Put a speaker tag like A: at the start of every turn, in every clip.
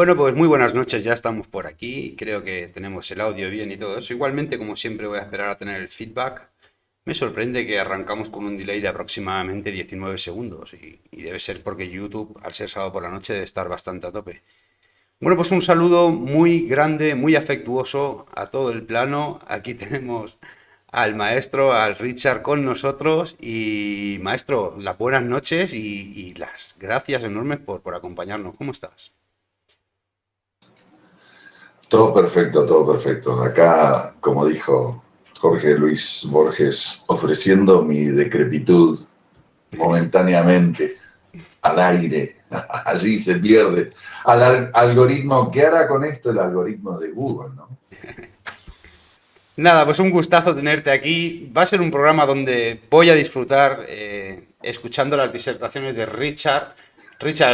A: Bueno, pues muy buenas noches, ya estamos por aquí, creo que tenemos el audio bien y todo eso. Igualmente, como siempre, voy a esperar a tener el feedback. Me sorprende que arrancamos con un delay de aproximadamente 19 segundos y debe ser porque YouTube, al ser sábado por la noche, debe estar bastante a tope. Bueno, pues un saludo muy grande, muy afectuoso a todo el plano. Aquí tenemos al maestro, al Richard con nosotros y maestro, las buenas noches y las gracias enormes por acompañarnos. ¿Cómo estás?
B: Todo perfecto, todo perfecto. Acá, como dijo Jorge Luis Borges, ofreciendo mi decrepitud momentáneamente al aire. Allí se pierde. Algoritmo, ¿qué hará con esto el algoritmo de Google, no?
A: Nada, pues un gustazo tenerte aquí. Va a ser un programa donde voy a disfrutar escuchando las disertaciones de Richard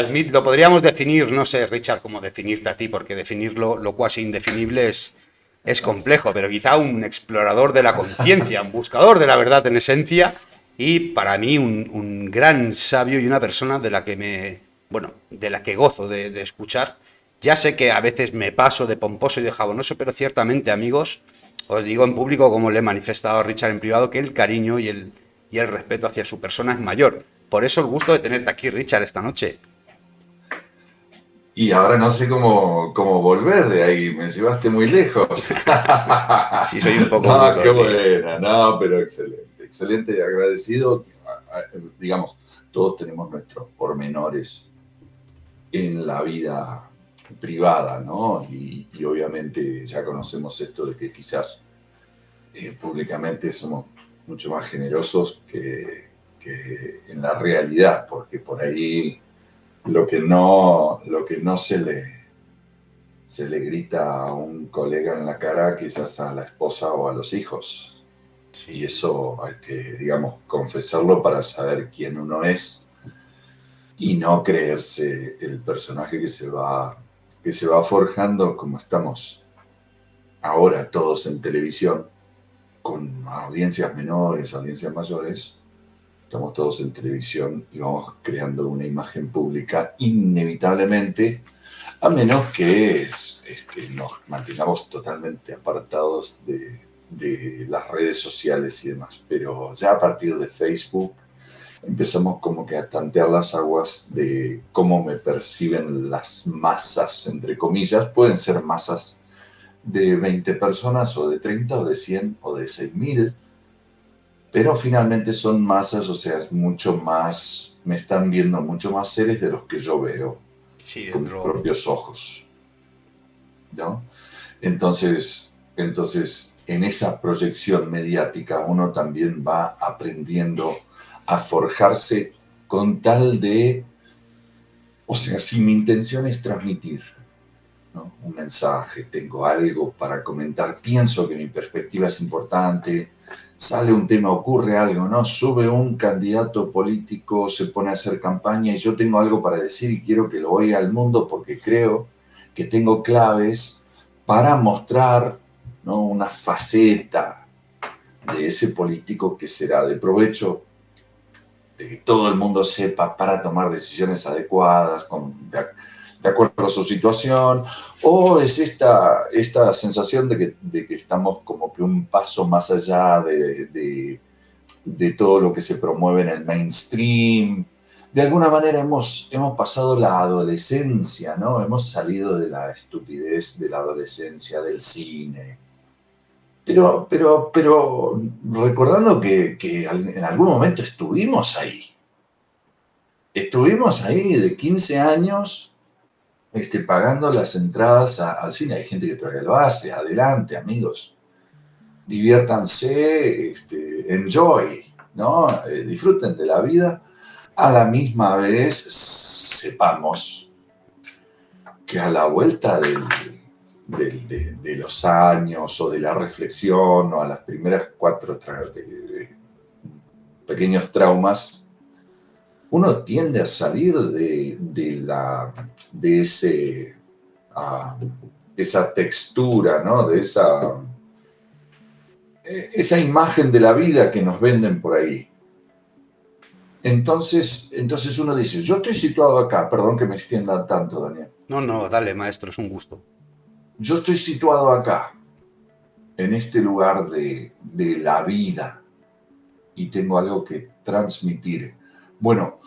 A: Smith. Lo podríamos definir, no sé, Richard, cómo definirte a ti, porque definirlo lo cuasi indefinible es complejo, pero quizá un explorador de la conciencia, un buscador de la verdad en esencia y para mí un gran sabio y una persona de la que bueno, de la que gozo de escuchar. Ya sé que a veces me paso de pomposo y de jabonoso, pero ciertamente, amigos, os digo en público, como le he manifestado a Richard en privado, que el cariño y el respeto hacia su persona es mayor. Por eso el gusto de tenerte aquí, Richard, esta noche.
B: Y ahora no sé cómo volver de ahí, me llevaste muy lejos.
A: Sí, soy un poco
B: No,
A: bruto,
B: qué
A: sí.
B: buena, no, pero excelente, excelente, agradecido. Digamos, todos tenemos nuestros pormenores en la vida privada, ¿no? Y obviamente ya conocemos esto de que quizás públicamente somos mucho más generosos que en la realidad, porque por ahí lo que no se le grita a un colega en la cara, quizás a la esposa o a los hijos. Y
A: Sí.
B: eso hay que, digamos, confesarlo para saber quién uno es y no creerse el personaje que se va forjando como estamos ahora todos en televisión, con audiencias menores, audiencias mayores. Estamos todos en televisión y vamos creando una imagen pública inevitablemente, a menos que nos mantengamos totalmente apartados de las redes sociales y demás. Pero ya a partir de Facebook empezamos como que a tantear las aguas de cómo me perciben las masas, entre comillas. Pueden ser masas de 20 personas o de 30 o de 100 o de 6.000, pero finalmente son masas, o sea, es mucho más, me están viendo mucho más seres de los que yo veo
A: Sí,
B: con
A: desde
B: mis
A: luego.
B: propios ojos, ¿no? Entonces, en esa proyección mediática uno también va aprendiendo a forjarse con tal de, o sea, si mi intención es transmitir, ¿no?, un mensaje, tengo algo para comentar, pienso que mi perspectiva es importante, sale un tema, ocurre algo, ¿no? Sube un candidato político, se pone a hacer campaña y yo tengo algo para decir y quiero que lo oiga el mundo porque creo que tengo claves para mostrar, ¿no?, una faceta de ese político que será de provecho, de que todo el mundo sepa para tomar decisiones adecuadas, de acuerdo a su situación, o es esta sensación de que estamos como que un paso más allá de todo lo que se promueve en el mainstream. De alguna manera hemos pasado la adolescencia, ¿no? Hemos salido de la estupidez de la adolescencia, del cine. Pero recordando que en algún momento estuvimos ahí. Estuvimos ahí de 15 años pagando las entradas al cine. Hay gente que todavía lo hace. Adelante, amigos. Diviértanse, enjoy, ¿no? Disfruten de la vida. A la misma vez, sepamos que a la vuelta de los años o de la reflexión o a las primeras cuatro pequeños traumas, uno tiende a salir de esa textura, ¿no? De esa imagen de la vida que nos venden por ahí. Entonces uno dice, yo estoy situado acá, perdón que me extienda tanto, Daniel.
A: No, no, dale, maestro, es un gusto.
B: Yo estoy situado acá, en este lugar de la vida, y tengo algo que transmitir. Bueno,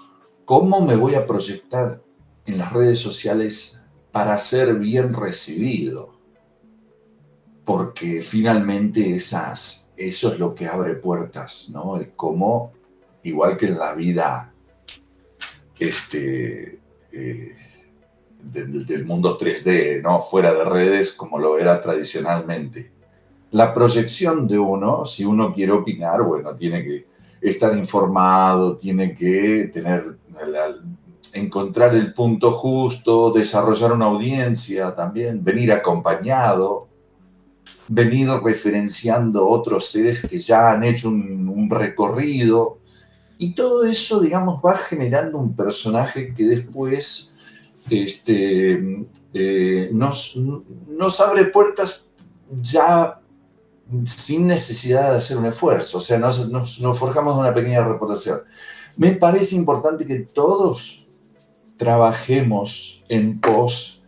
B: ¿cómo me voy a proyectar en las redes sociales para ser bien recibido? Porque finalmente eso es lo que abre puertas, ¿no? El cómo, igual que en la vida este, eh, del mundo 3D, ¿no? Fuera de redes, como lo era tradicionalmente. La proyección de uno, si uno quiere opinar, bueno, tiene que estar informado, tiene que encontrar el punto justo, desarrollar una audiencia también, venir acompañado, venir referenciando otros seres que ya han hecho un recorrido. Y todo eso, digamos, va generando un personaje que después nos abre puertas ya sin necesidad de hacer un esfuerzo. O sea, nos forjamos una pequeña reputación. Me parece importante que todos trabajemos en pos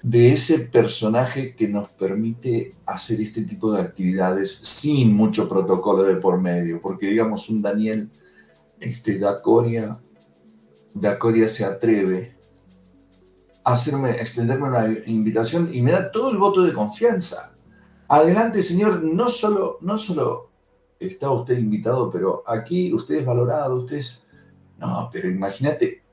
B: de ese personaje que nos permite hacer este tipo de actividades sin mucho protocolo de por medio, porque digamos un Daniel Dacoria se atreve a extenderme una invitación y me da todo el voto de confianza. Adelante, señor, no solo está usted invitado, pero aquí usted es valorado, usted es... No, pero imagínate,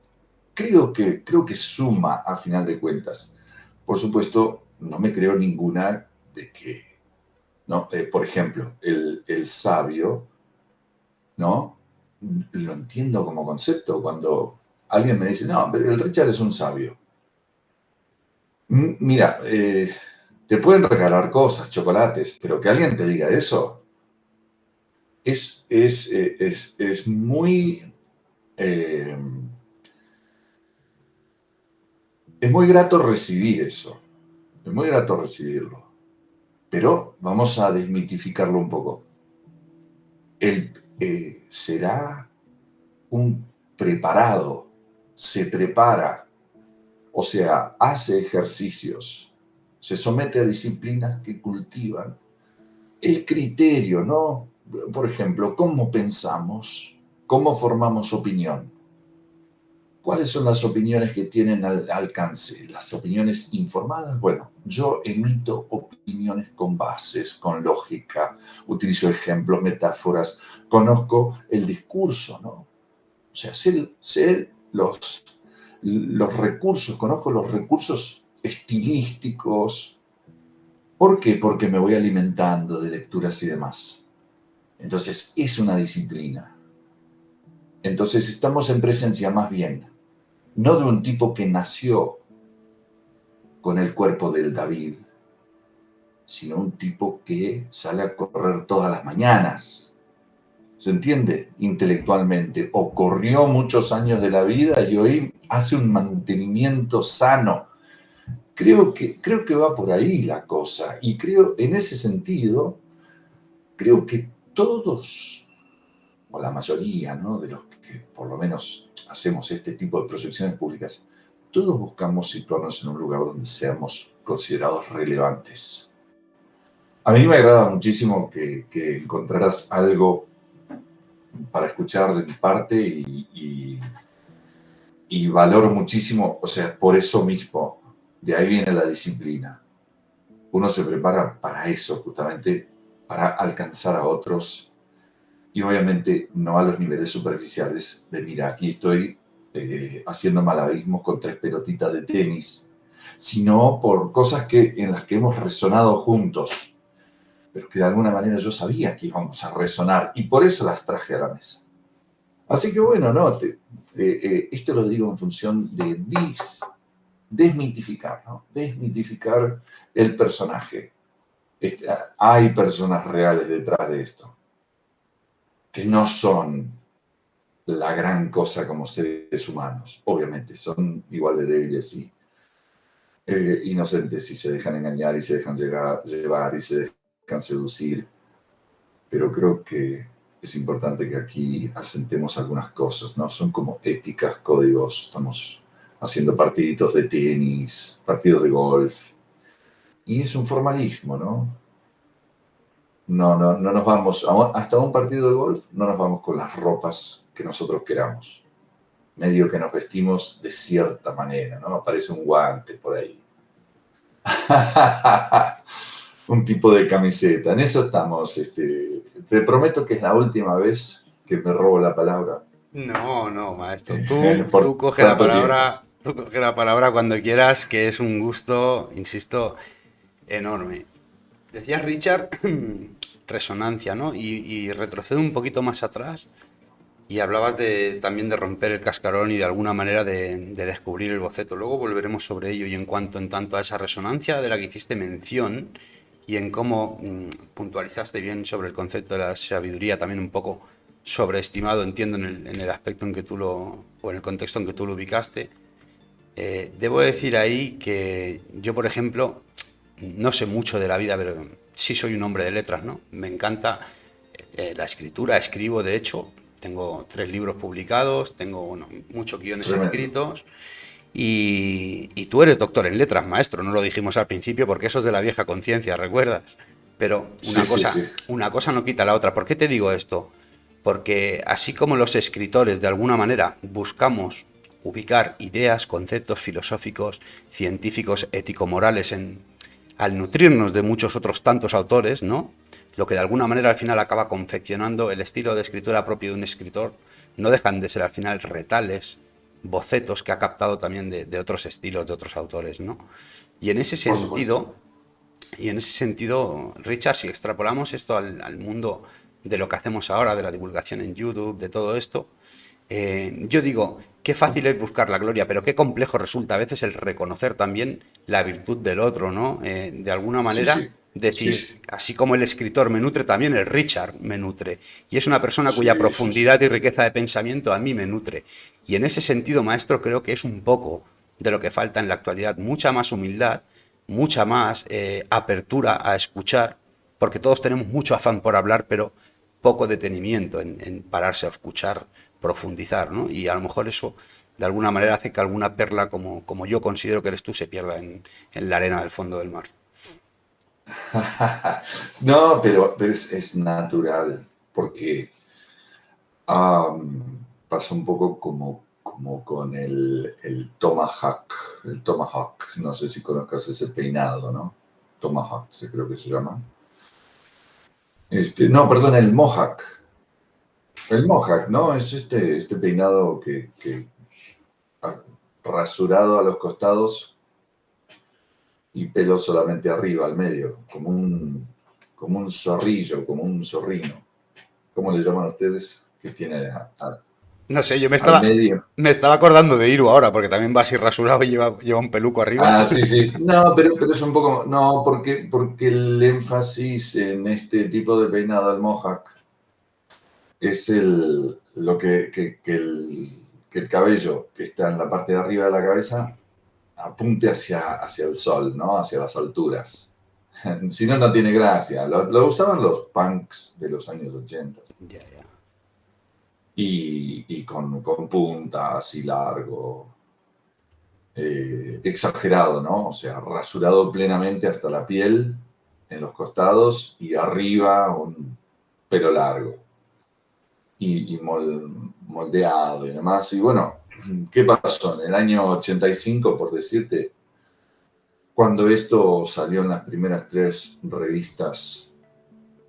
B: creo que suma a final de cuentas. Por supuesto, no me creo ninguna de que, ¿no? Por ejemplo, el sabio, ¿no? Lo entiendo como concepto. Cuando alguien me dice, no, pero el Richard es un sabio. Mira, te pueden regalar cosas, chocolates, pero que alguien te diga eso es muy... eh, es muy grato recibir eso. Es muy grato recibirlo. Pero vamos a desmitificarlo un poco. Él será un preparado, se prepara, o sea, hace ejercicios, se somete a disciplinas que cultivan el criterio, ¿no? Por ejemplo, ¿cómo pensamos? ¿Cómo formamos opinión? ¿Cuáles son las opiniones que tienen al alcance? Las opiniones informadas. Bueno, yo emito opiniones con bases, con lógica, utilizo ejemplos, metáforas, conozco el discurso, ¿no? O sea, sé los recursos, conozco los recursos estilísticos. ¿Por qué? Porque me voy alimentando de lecturas y demás. Entonces, es una disciplina. Entonces, estamos en presencia más bien, no de un tipo que nació con el cuerpo del David, sino un tipo que sale a correr todas las mañanas. ¿Se entiende? Intelectualmente. O corrió muchos años de la vida y hoy hace un mantenimiento sano. Creo que va por ahí la cosa. Y creo, en ese sentido, creo que todos, o la mayoría, ¿no? De los que por lo menos hacemos este tipo de proyecciones públicas, todos buscamos situarnos en un lugar donde seamos considerados relevantes. A mí me agrada muchísimo que encontraras algo para escuchar de mi parte y valoro muchísimo, o sea, por eso mismo, de ahí viene la disciplina. Uno se prepara para eso, justamente, para alcanzar a otros y obviamente no a los niveles superficiales de, mira, aquí estoy haciendo malabarismos con 3 pelotitas de tenis, sino por cosas en las que hemos resonado juntos, pero que de alguna manera yo sabía que íbamos a resonar y por eso las traje a la mesa. Así que bueno, no, esto lo digo en función de desmitificar, ¿no? Desmitificar el personaje. Hay personas reales detrás de esto, que no son la gran cosa como seres humanos. Obviamente son igual de débiles y inocentes y se dejan engañar y se dejan llevar y se dejan seducir. Pero creo que es importante que aquí asentemos algunas cosas, ¿no? Son como éticas, códigos, estamos haciendo partiditos de tenis, partidos de golf. Y es un formalismo, ¿no? No nos vamos, hasta un partido de golf no nos vamos con las ropas que nosotros queramos. Medio que nos vestimos de cierta manera, ¿no? Aparece un guante por ahí. Un tipo de camiseta. En eso estamos. Te prometo que es la última vez que me robo la palabra.
A: No, no, maestro. Tú
B: Por
A: coge la
B: tanto tiempo.
A: palabra, tú coge la palabra cuando quieras, que es un gusto, insisto, enorme. Decías, Richard, resonancia, ¿no? Y retrocedo un poquito más atrás y hablabas también de romper el cascarón y de alguna manera de descubrir el boceto. Luego volveremos sobre ello y en tanto a esa resonancia de la que hiciste mención y en cómo puntualizaste bien sobre el concepto de la sabiduría, también un poco sobreestimado, entiendo, en el aspecto en que tú o en el contexto en que tú lo ubicaste. Debo decir ahí que yo, por ejemplo, no sé mucho de la vida, pero sí soy un hombre de letras, ¿no? Me encanta la escritura, escribo, de hecho, tengo 3 libros publicados, tengo bueno, muchos guiones
B: Tremendo.
A: escritos y tú eres doctor en letras, maestro, no lo dijimos al principio porque eso es de la vieja conciencia, ¿recuerdas? Pero
B: Sí, sí, sí.
A: una cosa no quita la otra. ¿Por qué te digo esto? Porque así como los escritores de alguna manera buscamos ubicar ideas, conceptos filosóficos, científicos, ético-morales al nutrirnos de muchos otros tantos autores, ¿no? Lo que de alguna manera al final acaba confeccionando el estilo de escritura propio de un escritor, no dejan de ser al final retales, bocetos que ha captado también de otros estilos, de otros autores, ¿no? Y en ese
B: Por supuesto.
A: sentido, y en ese sentido, Richard, si extrapolamos esto al mundo de lo que hacemos ahora, de la divulgación en YouTube, de todo esto, yo digo, qué fácil es buscar la gloria, pero qué complejo resulta a veces el reconocer también la virtud del otro, ¿no? De alguna
B: Sí,
A: manera
B: sí. Sí,
A: decir,
B: sí.
A: así como el escritor me nutre, también el Richard me nutre. Y es una persona cuya
B: Sí, sí, sí.
A: profundidad y riqueza de pensamiento a mí me nutre. Y en ese sentido, maestro, creo que es un poco de lo que falta en la actualidad, mucha más humildad, mucha más apertura a escuchar, porque todos tenemos mucho afán por hablar, pero poco detenimiento en pararse a escuchar, profundizar, ¿no? Y a lo mejor eso de alguna manera hace que alguna perla como yo considero que eres tú se pierda en la arena del fondo del mar.
B: No, pero es natural, porque pasa un poco como con el tomahawk. El tomahawk, no sé si conozcas ese peinado, ¿no? Tomahawk, creo que se llama. No, perdón, el mohawk. El mohawk, ¿no? Es este peinado que rasurado a los costados y pelo solamente arriba, al medio, como un zorrillo, como un zorrino. ¿Cómo le llaman ustedes? Que tiene
A: No sé,
B: al medio.
A: me estaba acordando de Iru ahora, porque también va así rasurado y lleva un peluco arriba.
B: Ah, sí, sí. No, pero es un poco. No, porque el énfasis en este tipo de peinado al mohawk es lo que el cabello que está en la parte de arriba de la cabeza apunte hacia el sol, ¿no? Hacia las alturas. Si no, no tiene gracia. Lo usaban los punks de los años 80.
A: Ya, ya.
B: Y con punta así largo, exagerado, ¿no? O sea, rasurado plenamente hasta la piel en los costados y arriba un pelo largo y moldeado y demás. Y bueno, ¿qué pasó? En el año 85, por decirte, cuando esto salió en las primeras 3 revistas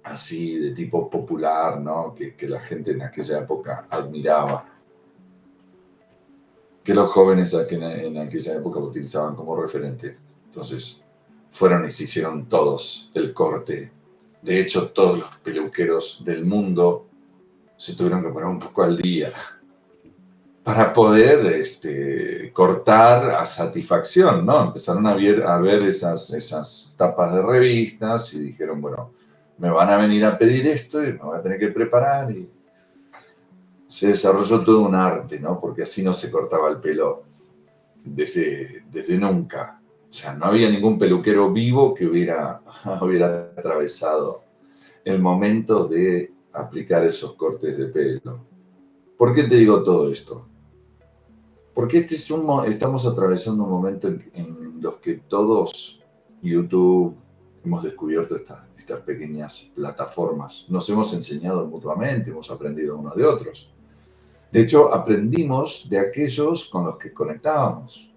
B: así de tipo popular, ¿no? Que la gente en aquella época admiraba, que los jóvenes en aquella época utilizaban como referente. Entonces, fueron y se hicieron todos el corte. De hecho, todos los peluqueros del mundo se tuvieron que poner un poco al día para poder cortar a satisfacción, ¿no? Empezaron a ver esas tapas de revistas y dijeron, bueno, me van a venir a pedir esto y me voy a tener que preparar. Y se desarrolló todo un arte, ¿no? Porque así no se cortaba el pelo desde nunca. O sea, no había ningún peluquero vivo que hubiera atravesado el momento de aplicar esos cortes de pelo. ¿Por qué te digo todo esto? Porque estamos atravesando un momento en los que todos, YouTube, hemos descubierto estas pequeñas plataformas. Nos hemos enseñado mutuamente, hemos aprendido unos de otros. De hecho, aprendimos de aquellos con los que conectábamos.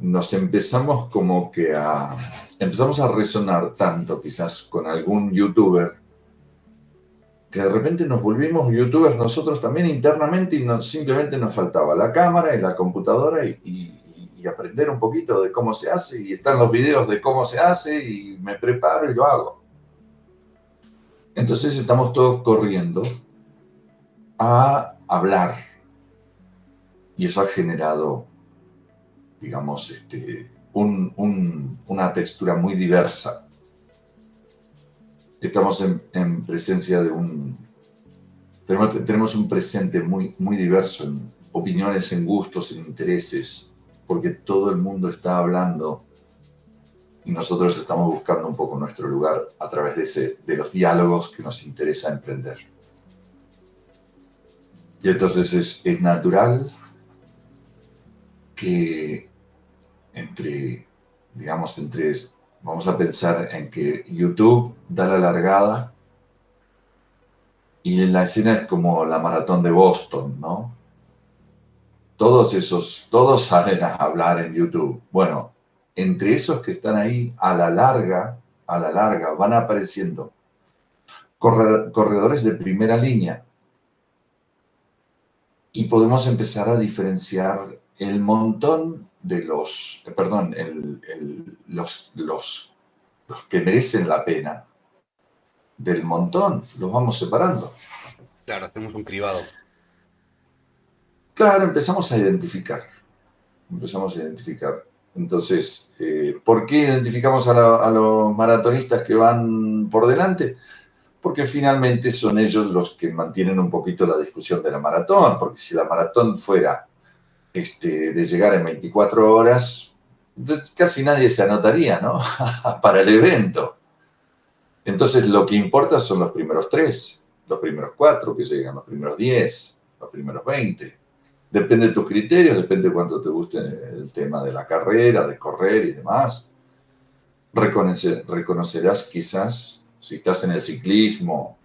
B: Nos empezamos como que empezamos a resonar tanto quizás con algún youtuber que de repente nos volvimos youtubers nosotros también internamente y simplemente nos faltaba la cámara y la computadora y aprender un poquito de cómo se hace, y están los videos de cómo se hace y me preparo y lo hago. Entonces estamos todos corriendo a hablar y eso ha generado, digamos, una textura muy diversa. Estamos en presencia de tenemos un presente muy, muy diverso en opiniones, en gustos, en intereses, porque todo el mundo está hablando y nosotros estamos buscando un poco nuestro lugar a través de los diálogos que nos interesa emprender. Y entonces es natural que vamos a pensar en que YouTube da la largada y la escena es como la maratón de Boston, ¿no? Todos salen a hablar en YouTube. Bueno, entre esos que están ahí, a la larga, van apareciendo corredores de primera línea y podemos empezar a diferenciar el montón de los que merecen la pena del montón, los vamos separando.
A: Claro, hacemos un cribado.
B: Claro, empezamos a identificar. Entonces, ¿por qué identificamos a los maratonistas que van por delante? Porque finalmente son ellos los que mantienen un poquito la discusión de la maratón, porque si la maratón fuera de llegar en 24 horas, casi nadie se anotaría, ¿no? Para el evento. Entonces lo que importa son los primeros 3, los primeros 4 que llegan, los primeros 10, los primeros 20. Depende de tus criterios, depende de cuánto te guste el tema de la carrera, de correr y demás. Reconocerás quizás, si estás en el ciclismo,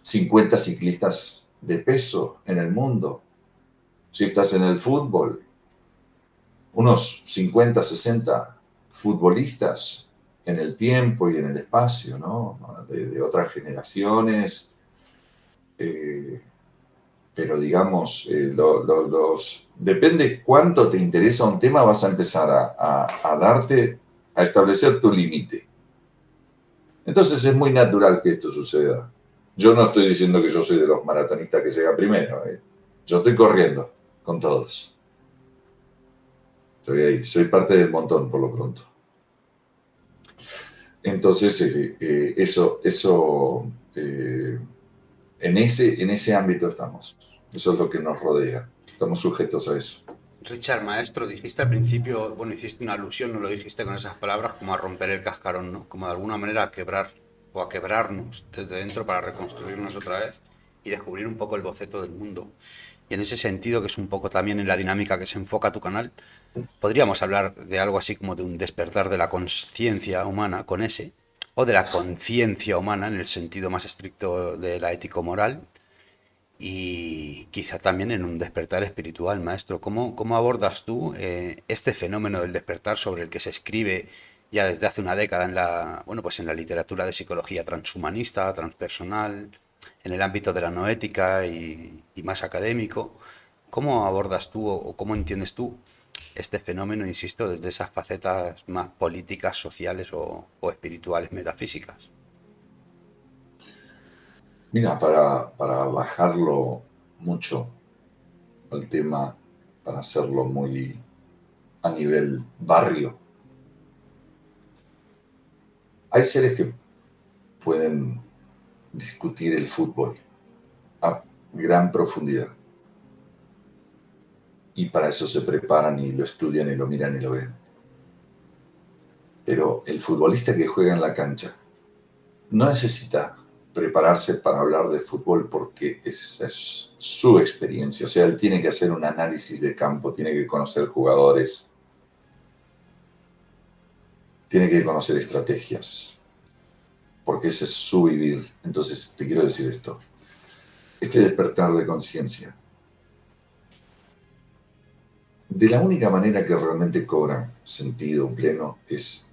B: 50 ciclistas de peso en el mundo. Si estás en el fútbol, unos 50, 60 futbolistas en el tiempo y en el espacio, ¿no? De otras generaciones. Pero digamos, depende cuánto te interesa un tema, vas a empezar a establecer tu límite. Entonces es muy natural que esto suceda. Yo no estoy diciendo que yo soy de los maratonistas que llega primero. Yo estoy corriendo con todos. Estoy ahí, soy parte del montón por lo pronto. Entonces, en ese ámbito estamos. Eso es lo que nos rodea. Estamos sujetos a eso.
A: Richard, maestro, dijiste al principio, bueno, hiciste una alusión, no lo dijiste con esas palabras, como a romper el cascarón, ¿no? Como de alguna manera a quebrar o a quebrarnos desde dentro para reconstruirnos otra vez y descubrir un poco el boceto del mundo. Y en ese sentido, que es un poco también en la dinámica que se enfoca tu canal, podríamos hablar de algo así como de un despertar de la conciencia humana con ese, o de la conciencia humana en el sentido más estricto de la ético-moral, y quizá también en un despertar espiritual, maestro. ¿Cómo abordas tú este fenómeno del despertar sobre el que se escribe ya desde hace una década pues en la literatura de psicología transhumanista, transpersonal, en el ámbito de la noética y más académico? ¿Cómo abordas tú o cómo entiendes tú este fenómeno, insisto, desde esas facetas más políticas, sociales o espirituales, metafísicas?
B: Mira, para bajarlo mucho al tema, para hacerlo muy a nivel barrio, hay seres que pueden discutir el fútbol a gran profundidad. Y para eso se preparan y lo estudian y lo miran y lo ven. Pero el futbolista que juega en la cancha no necesita prepararse para hablar de fútbol porque es su experiencia. O sea, él tiene que hacer un análisis de campo, tiene que conocer jugadores, tiene que conocer estrategias, porque ese es su vivir. Entonces, te quiero decir esto. Este despertar de conciencia, de la única manera que realmente cobra sentido pleno es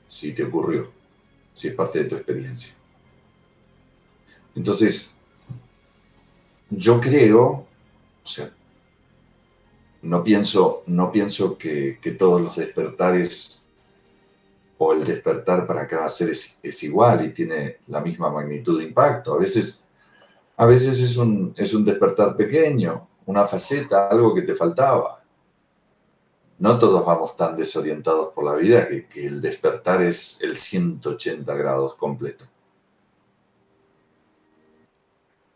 B: si te ocurrió, si es parte de tu experiencia. Entonces, yo creo, o sea, no pienso que todos los despertares o el despertar para cada ser es igual y tiene la misma magnitud de impacto. A veces es un despertar pequeño, una faceta, algo que te faltaba. No todos vamos tan desorientados por la vida que el despertar es el 180 grados completo.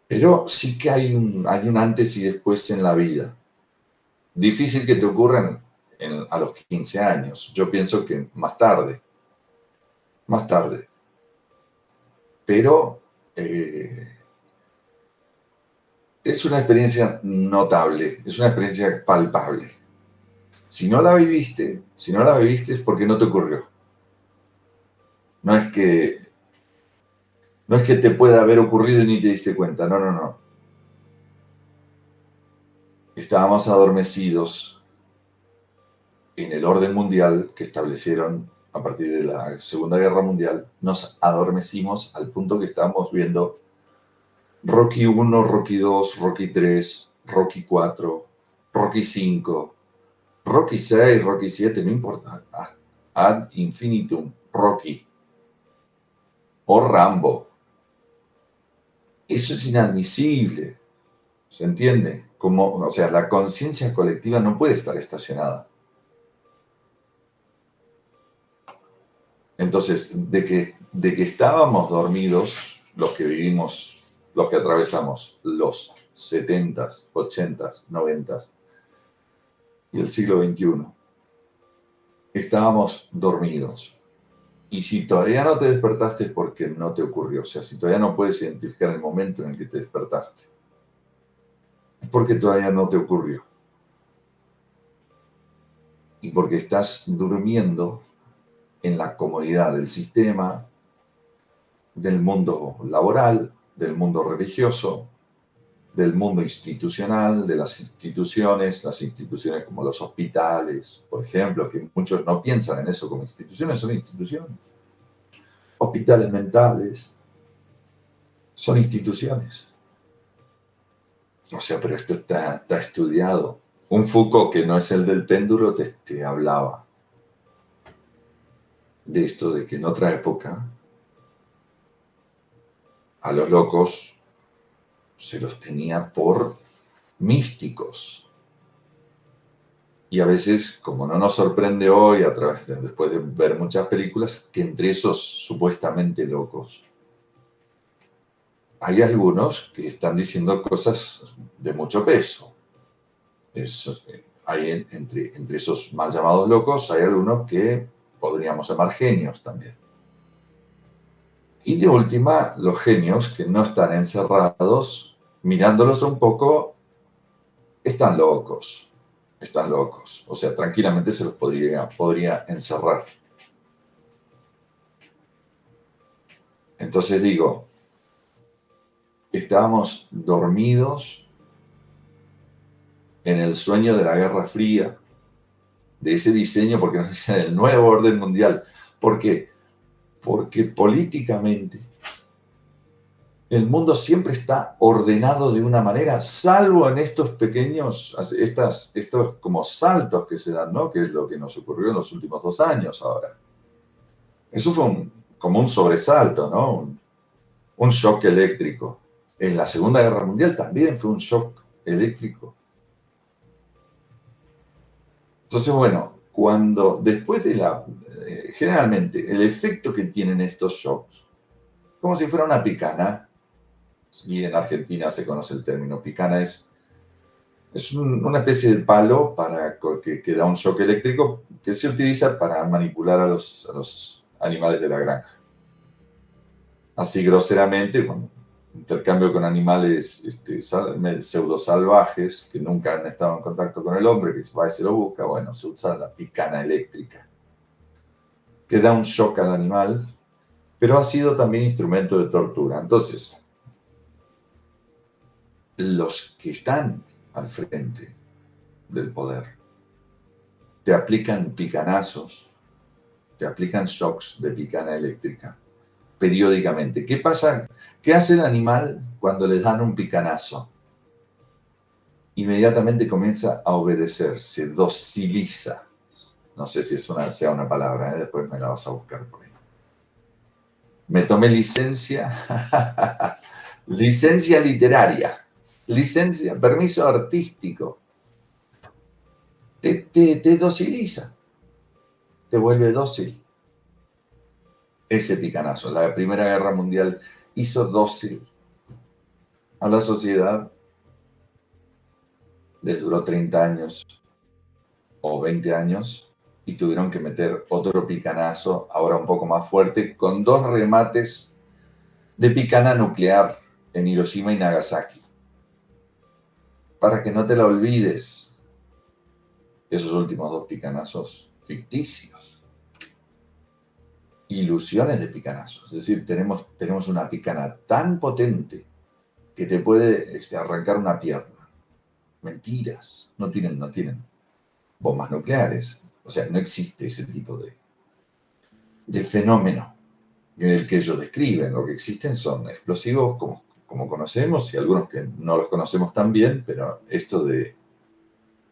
B: Pero sí que hay un antes y después en la vida. Difícil que te ocurran a los 15 años. Yo pienso que más tarde. Pero es una experiencia notable, es una experiencia palpable. Si no la viviste es porque no te ocurrió. No es que te pueda haber ocurrido y ni te diste cuenta. No. Estábamos adormecidos en el orden mundial que establecieron a partir de la Segunda Guerra Mundial. Nos adormecimos al punto que estábamos viendo Rocky 1, Rocky 2, Rocky 3, Rocky 4, Rocky 5, Rocky 6, Rocky 7, no importa. Ad infinitum, Rocky. O Rambo. Eso es inadmisible. ¿Se entiende? O sea, la conciencia colectiva no puede estar estacionada. Entonces, de que estábamos dormidos, los que vivimos, los que atravesamos los 70s, 80s, 90s y el siglo XXI, estábamos dormidos. Y si todavía no te despertaste es porque no te ocurrió. O sea, si todavía no puedes identificar el momento en el que te despertaste, es porque todavía no te ocurrió. Y porque estás durmiendo en la comodidad del sistema, del mundo laboral, del mundo religioso, del mundo institucional, de las instituciones como los hospitales, por ejemplo, que muchos no piensan en eso como instituciones, son instituciones. Hospitales mentales son instituciones. O sea, pero esto está estudiado. Un Foucault que no es el del péndulo te hablaba de esto, de que en otra época a los locos se los tenía por místicos. Y a veces, como no nos sorprende hoy, después de ver muchas películas, que entre esos supuestamente locos hay algunos que están diciendo cosas de mucho peso. Hay entre esos mal llamados locos, hay algunos que podríamos llamar genios también. Y de última, los genios que no están encerrados, mirándolos un poco, están locos. O sea, tranquilamente se los podría encerrar. Entonces digo, estábamos dormidos en el sueño de la Guerra Fría, de ese diseño, porque nos dicen el nuevo orden mundial. ¿Por qué? Porque políticamente el mundo siempre está ordenado de una manera, salvo en estos pequeños, estos como saltos que se dan, ¿no? Que es lo que nos ocurrió en los últimos 2 años ahora. Eso fue como un sobresalto, ¿no? Un shock eléctrico. En la Segunda Guerra Mundial también fue un shock eléctrico. Entonces, bueno, después generalmente el efecto que tienen estos shocks, como si fuera una picana, y en Argentina se conoce el término picana, es una especie de palo que da un shock eléctrico que se utiliza para manipular a los animales de la granja. así groseramente, cuando intercambio con animales pseudosalvajes que nunca han estado en contacto con el hombre, que va y se lo busca, bueno, se usa la picana eléctrica, que da un shock al animal, pero ha sido también instrumento de tortura. Entonces, los que están al frente del poder te aplican picanazos, te aplican shocks de picana eléctrica periódicamente. ¿Qué pasa? ¿Qué hace el animal cuando le dan un picanazo? Inmediatamente comienza a obedecer, se dociliza. No sé si sea una palabra, después me la vas a buscar por ahí. Me tomé licencia, licencia literaria, permiso artístico. Te dociliza, te vuelve dócil. Ese picanazo, la Primera Guerra Mundial hizo dócil a la sociedad. Les duró 30 años o 20 años y tuvieron que meter otro picanazo, ahora un poco más fuerte, con 2 remates de picana nuclear en Hiroshima y Nagasaki. Para que no te la olvides, esos últimos 2 picanazos ficticios. Ilusiones de picanazos. Es decir, tenemos una picana tan potente que te puede arrancar una pierna. Mentiras. No tienen bombas nucleares. O sea, no existe ese tipo de fenómeno en el que ellos describen. Lo que existen son explosivos como conocemos y algunos que no los conocemos tan bien, pero esto de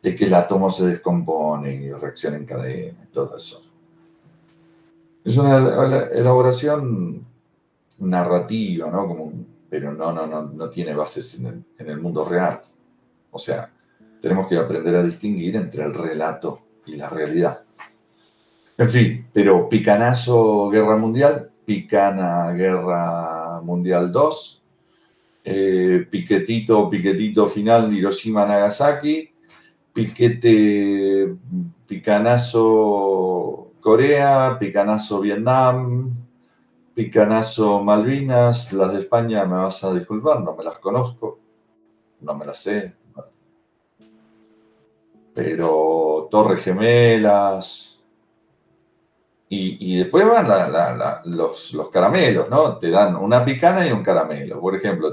B: que el átomo se descompone y reacciona en cadena y todo eso. Es una elaboración narrativa, ¿no? Pero no tiene bases en el mundo real. O sea, tenemos que aprender a distinguir entre el relato y la realidad. En fin, pero picanazo Guerra Mundial, picana Guerra Mundial 2, piquetito final Hiroshima Nagasaki, picanazo Corea, picanazo Vietnam, picanazo Malvinas. Las de España me vas a disculpar, no me las conozco, no me las sé. Pero Torres Gemelas. Y después van los caramelos, ¿no? Te dan una picana y un caramelo. Por ejemplo,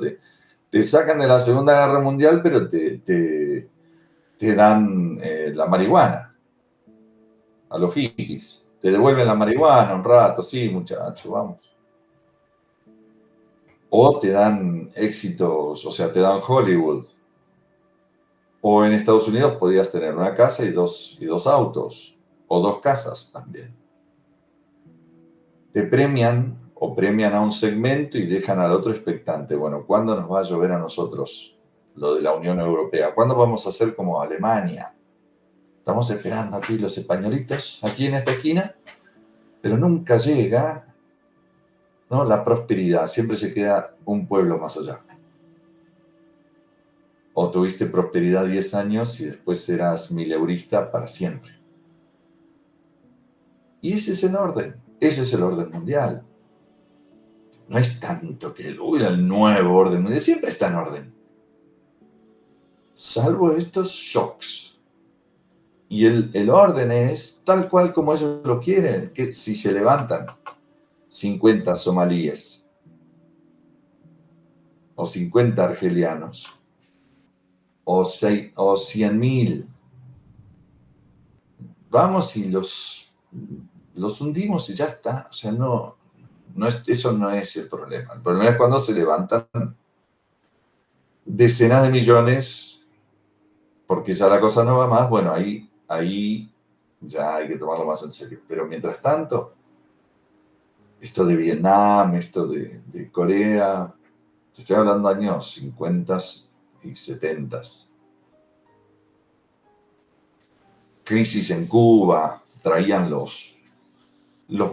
B: te sacan de la Segunda Guerra Mundial, pero te dan la marihuana a los hippies. Te devuelven la marihuana un rato, sí, muchacho, vamos. O te dan éxitos, o sea, te dan Hollywood. O en Estados Unidos podías tener una casa y dos autos, o 2 casas también. Te premian o premian a un segmento y dejan al otro expectante. Bueno, ¿cuándo nos va a llover a nosotros lo de la Unión Europea? ¿Cuándo vamos a ser como Alemania? Estamos esperando aquí los españolitos, aquí en esta esquina, pero nunca llega, ¿no? La prosperidad, siempre se queda un pueblo más allá. O tuviste prosperidad 10 años y después serás mileurista para siempre. Y ese es el orden. Ese es el orden mundial. No es tanto que el nuevo orden mundial siempre está en orden. Salvo estos shocks. Y el orden es tal cual como ellos lo quieren. Que si se levantan 50 somalíes o 50 argelianos o 100.000, vamos y los hundimos y ya está. O sea, eso no es el problema. El problema es cuando se levantan decenas de millones, porque ya la cosa no va más. Bueno, ahí ya hay que tomarlo más en serio. Pero mientras tanto, esto de Vietnam, esto de Corea, te estoy hablando de años 50 y 70. Crisis en Cuba, traían los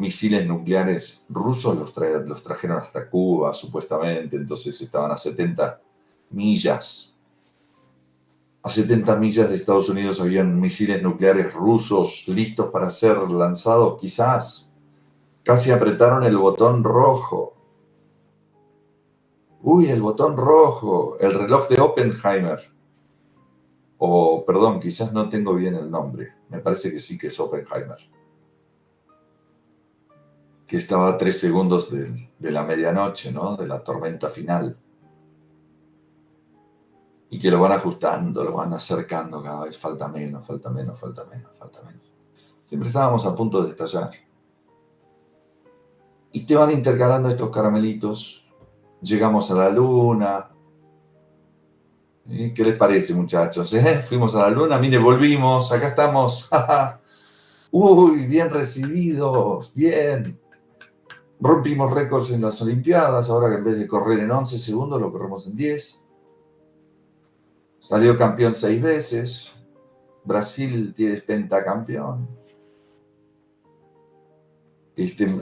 B: misiles nucleares rusos, los trajeron hasta Cuba, supuestamente, entonces estaban a 70 millas. A 70 millas de Estados Unidos habían misiles nucleares rusos listos para ser lanzados, quizás. Casi apretaron el botón rojo. Uy, el botón rojo, el reloj de Oppenheimer. O, perdón, quizás no tengo bien el nombre. Me parece que sí que es Oppenheimer. Que estaba a 3 segundos de la medianoche, ¿no? De la tormenta final. Y que lo van ajustando, lo van acercando cada vez. Falta menos, falta menos, falta menos, falta menos. Siempre estábamos a punto de estallar. Y te van intercalando estos caramelitos. Llegamos a la luna. ¿Qué les parece, muchachos? Fuimos a la luna, mire, volvimos, acá estamos. Uy, bien recibidos, bien. Rompimos récords en las Olimpiadas, ahora que en vez de correr en 11 segundos lo corremos en 10. Salió campeón 6 veces. Brasil tiene pentacampeón.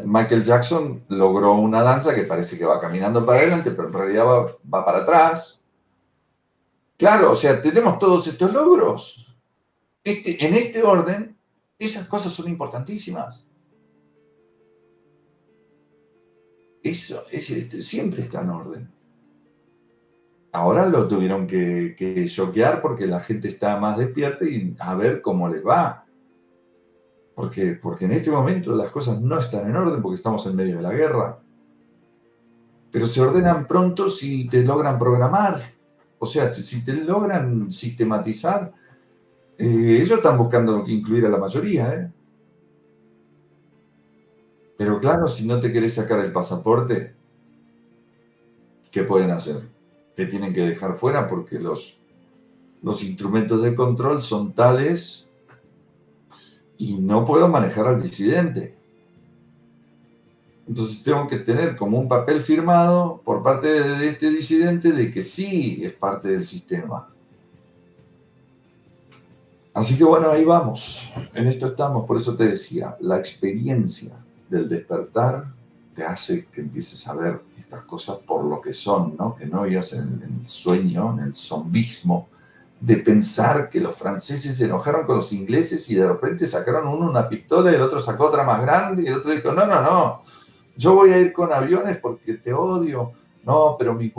B: Michael Jackson logró una danza que parece que va caminando para adelante, pero en realidad va para atrás. Claro, o sea, tenemos todos estos logros. En este orden, esas cosas son importantísimas. Eso siempre está en orden. Ahora lo tuvieron que choquear porque la gente está más despierta y a ver cómo les va. Porque en este momento las cosas no están en orden porque estamos en medio de la guerra. Pero se ordenan pronto si te logran programar. O sea, si te logran sistematizar. Ellos están buscando incluir a la mayoría, ¿eh? Pero claro, si no te querés sacar el pasaporte, ¿qué pueden hacer? Te tienen que dejar fuera porque los instrumentos de control son tales y no puedo manejar al disidente. Entonces tengo que tener como un papel firmado por parte de este disidente de que sí es parte del sistema. Así que bueno, ahí vamos. En esto estamos. Por eso te decía, la experiencia del despertar te hace que empieces a ver estas cosas por lo que son, ¿no? Que no vivas en el sueño, en el zombismo, de pensar que los franceses se enojaron con los ingleses y de repente sacaron uno una pistola y el otro sacó otra más grande y el otro dijo, no, yo voy a ir con aviones porque te odio. No, pero mis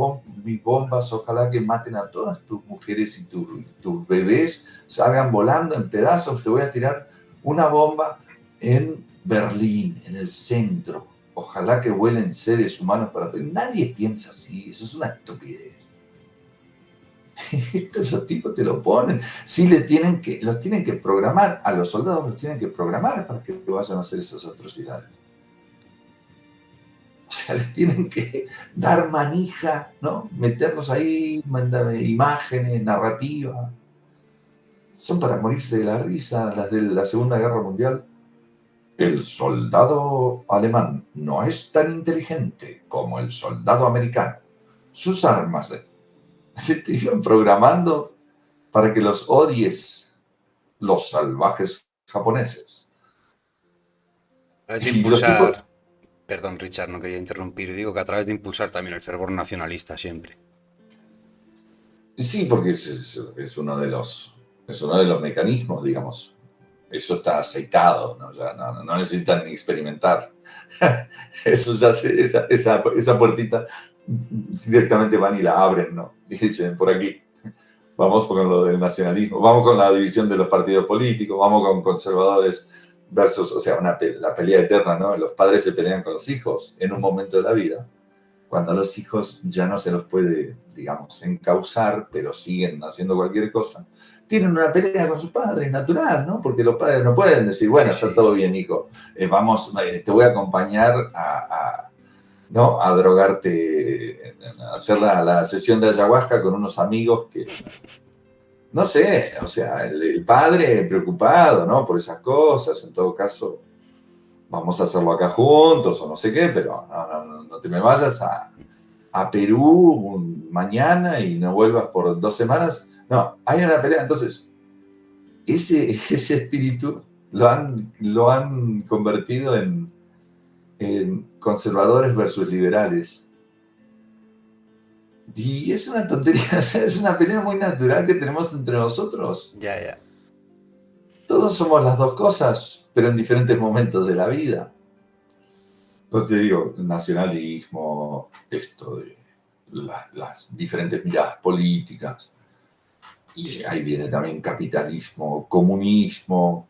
B: bombas ojalá que maten a todas tus mujeres y tus bebés, salgan volando en pedazos. Te voy a tirar una bomba en Berlín, en el centro. Ojalá que vuelen seres humanos para todo. Nadie piensa así, eso es una estupidez. Esto los tipos te lo ponen. Sí, los tienen que programar, a los soldados los tienen que programar para que vayan a hacer esas atrocidades. O sea, les tienen que dar manija, ¿no? Meterlos ahí, mandar imágenes, narrativa. Son para morirse de la risa, las de la Segunda Guerra Mundial. El soldado alemán no es tan inteligente como el soldado americano. Sus armas se te iban programando para que los odies, los salvajes japoneses.
A: A través de impulsar, perdón Richard, no quería interrumpir, digo que a través de impulsar también el fervor nacionalista siempre.
B: Sí, porque es uno de los mecanismos, digamos. Eso está aceitado, ¿no? Ya no necesitan ni experimentar. Eso ya esa puertita directamente van y la abren, ¿no? Y dicen, por aquí, vamos con lo del nacionalismo, vamos con la división de los partidos políticos, vamos con conservadores versus, o sea, la pelea eterna, ¿no? Los padres se pelean con los hijos en un momento de la vida, cuando a los hijos ya no se los puede, digamos, encauzar, pero siguen haciendo cualquier cosa. Tienen una pelea con sus padres, natural, ¿no? Porque los padres no pueden decir, bueno, está todo bien, hijo, vamos, te voy a acompañar ¿no? A drogarte, a hacer la sesión de ayahuasca con unos amigos que, no sé, o sea, el padre preocupado, ¿no? Por esas cosas, en todo caso, vamos a hacerlo acá juntos o no sé qué, pero no te me vayas a Perú mañana y no vuelvas por 2 semanas. No, hay una pelea. Entonces, ese espíritu lo han convertido en conservadores versus liberales. Y es una tontería, o sea, es una pelea muy natural que tenemos entre nosotros.
A: Ya.
B: Todos somos las dos cosas, pero en diferentes momentos de la vida. Pues te digo, nacionalismo, esto de las diferentes miradas políticas. Y ahí viene también capitalismo, comunismo.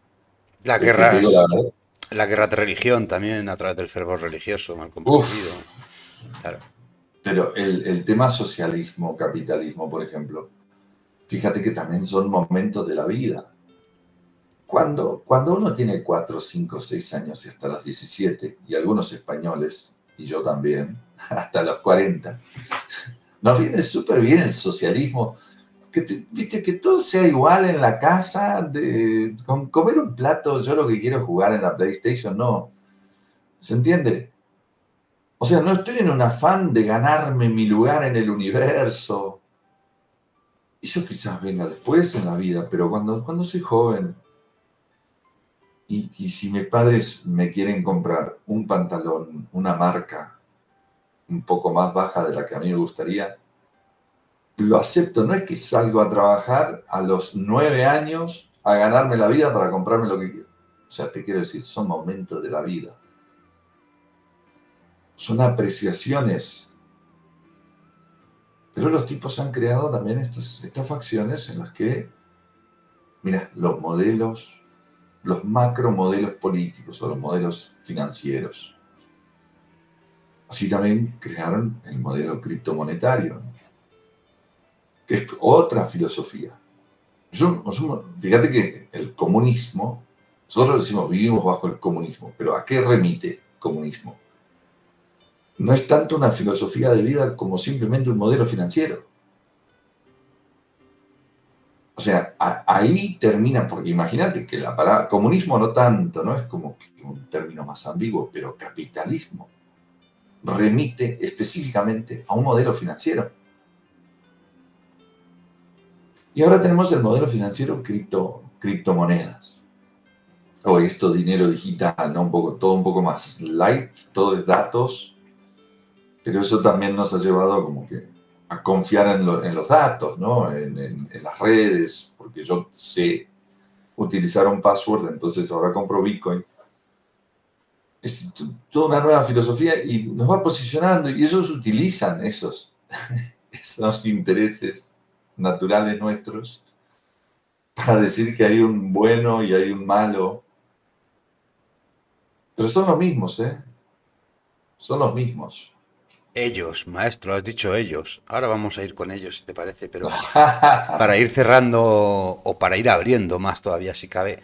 A: Las
B: Es que te digo la
A: guerras,
B: verdad.
A: la guerra de religión también a través del fervor religioso mal comprendido.
B: Uf,
A: Claro.
B: pero el tema socialismo, capitalismo, por ejemplo, fíjate que también son momentos de la vida. Cuando uno tiene 4, 5, 6 años y hasta los 17, y algunos españoles, y yo también, hasta los 40, nos viene súper bien el socialismo. Viste, que todo sea igual en la casa, con comer un plato, yo lo que quiero es jugar en la PlayStation, no. ¿Se entiende? O sea, no estoy en un afán de ganarme mi lugar en el universo. Eso quizás venga después en la vida, pero cuando soy joven y si mis padres me quieren comprar un pantalón, una marca un poco más baja de la que a mí me gustaría, lo acepto. No es que salgo a trabajar a los 9 años a ganarme la vida para comprarme lo que quiero. O sea, te quiero decir, son momentos de la vida. Son apreciaciones. Pero los tipos han creado también estas facciones en las que, mira, los modelos, los macromodelos políticos o los modelos financieros. Así también crearon el modelo criptomonetario, ¿no? Que es otra filosofía. Fíjate que el comunismo, nosotros decimos vivimos bajo el comunismo, pero ¿a qué remite comunismo? No es tanto una filosofía de vida como simplemente un modelo financiero. O sea, ahí termina, porque imagínate que la palabra comunismo no tanto, ¿no? Es como un término más ambiguo, pero capitalismo remite específicamente a un modelo financiero. Y ahora tenemos el modelo financiero criptomonedas. O esto dinero digital, ¿no? Todo un poco más light, todo es datos, pero eso también nos ha llevado como que a confiar en los datos, ¿no? En las redes, porque yo sé utilizar un password, entonces ahora compro Bitcoin. Es toda una nueva filosofía y nos va posicionando y ellos utilizan esos intereses naturales nuestros para decir que hay un bueno y hay un malo. Pero son los mismos, ¿eh? Son los mismos.
A: Ellos, maestro, has dicho ellos. Ahora vamos a ir con ellos, si te parece, pero para ir cerrando o para ir abriendo más todavía, si cabe,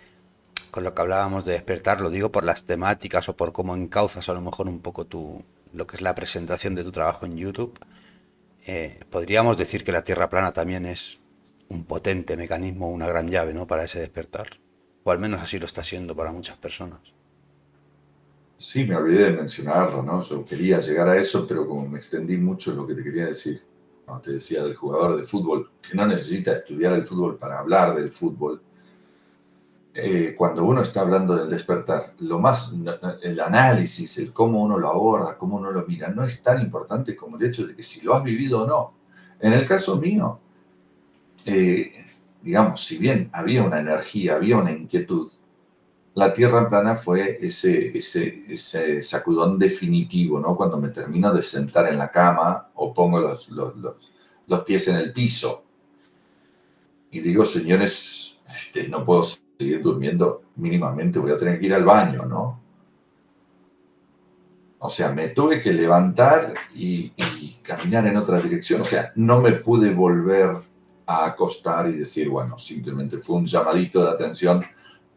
A: con lo que hablábamos de despertar, lo digo por las temáticas o por cómo encauzas a lo mejor un poco lo que es la presentación de tu trabajo en YouTube. Podríamos decir que la Tierra plana también es un potente mecanismo, una gran llave, ¿no? Para ese despertar. O al menos así lo está siendo para muchas personas.
B: Sí, me olvidé de mencionarlo, ¿no? Yo quería llegar a eso, pero como me extendí mucho en lo que te quería decir, ¿no? Te decía del jugador de fútbol que no necesita estudiar el fútbol para hablar del fútbol. Cuando uno está hablando del despertar, el análisis, el cómo uno lo aborda, cómo uno lo mira, no es tan importante como el hecho de que si lo has vivido o no. En el caso mío, eh, digamos, si bien había una energía, había una inquietud, la Tierra plana fue ese sacudón definitivo, ¿no? Cuando me termino de sentar en la cama o pongo los pies en el piso y digo, señores, no puedo seguir durmiendo mínimamente, voy a tener que ir al baño, ¿no? O sea, me tuve que levantar y caminar en otra dirección. O sea, no me pude volver a acostar y decir, bueno, simplemente fue un llamadito de atención,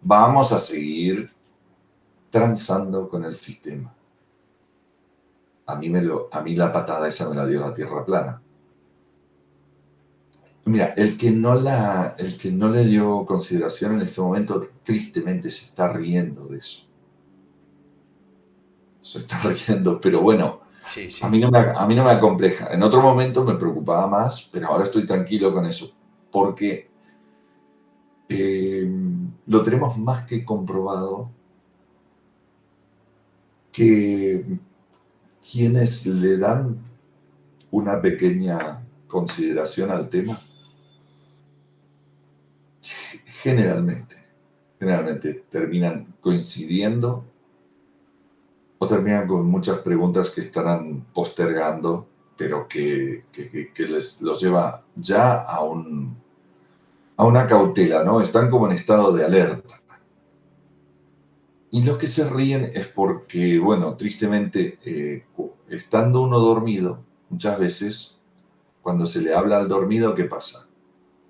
B: vamos a seguir transando con el sistema. A mí la patada esa me la dio la Tierra plana. Mira, el que no le dio consideración en este momento, tristemente se está riendo de eso. Se está riendo, pero bueno,
A: Sí,
B: a
A: sí.
B: mí a mí no me acompleja. En otro momento me preocupaba más, pero ahora estoy tranquilo con eso, porque eh, lo tenemos más que comprobado que quienes le dan una pequeña consideración al tema, generalmente, generalmente terminan coincidiendo o terminan con muchas preguntas que estarán postergando pero que los lleva ya a una cautela, ¿no? Están como en estado de alerta. Y los que se ríen es porque, bueno, tristemente, estando uno dormido, muchas veces, cuando se le habla al dormido, ¿qué pasa,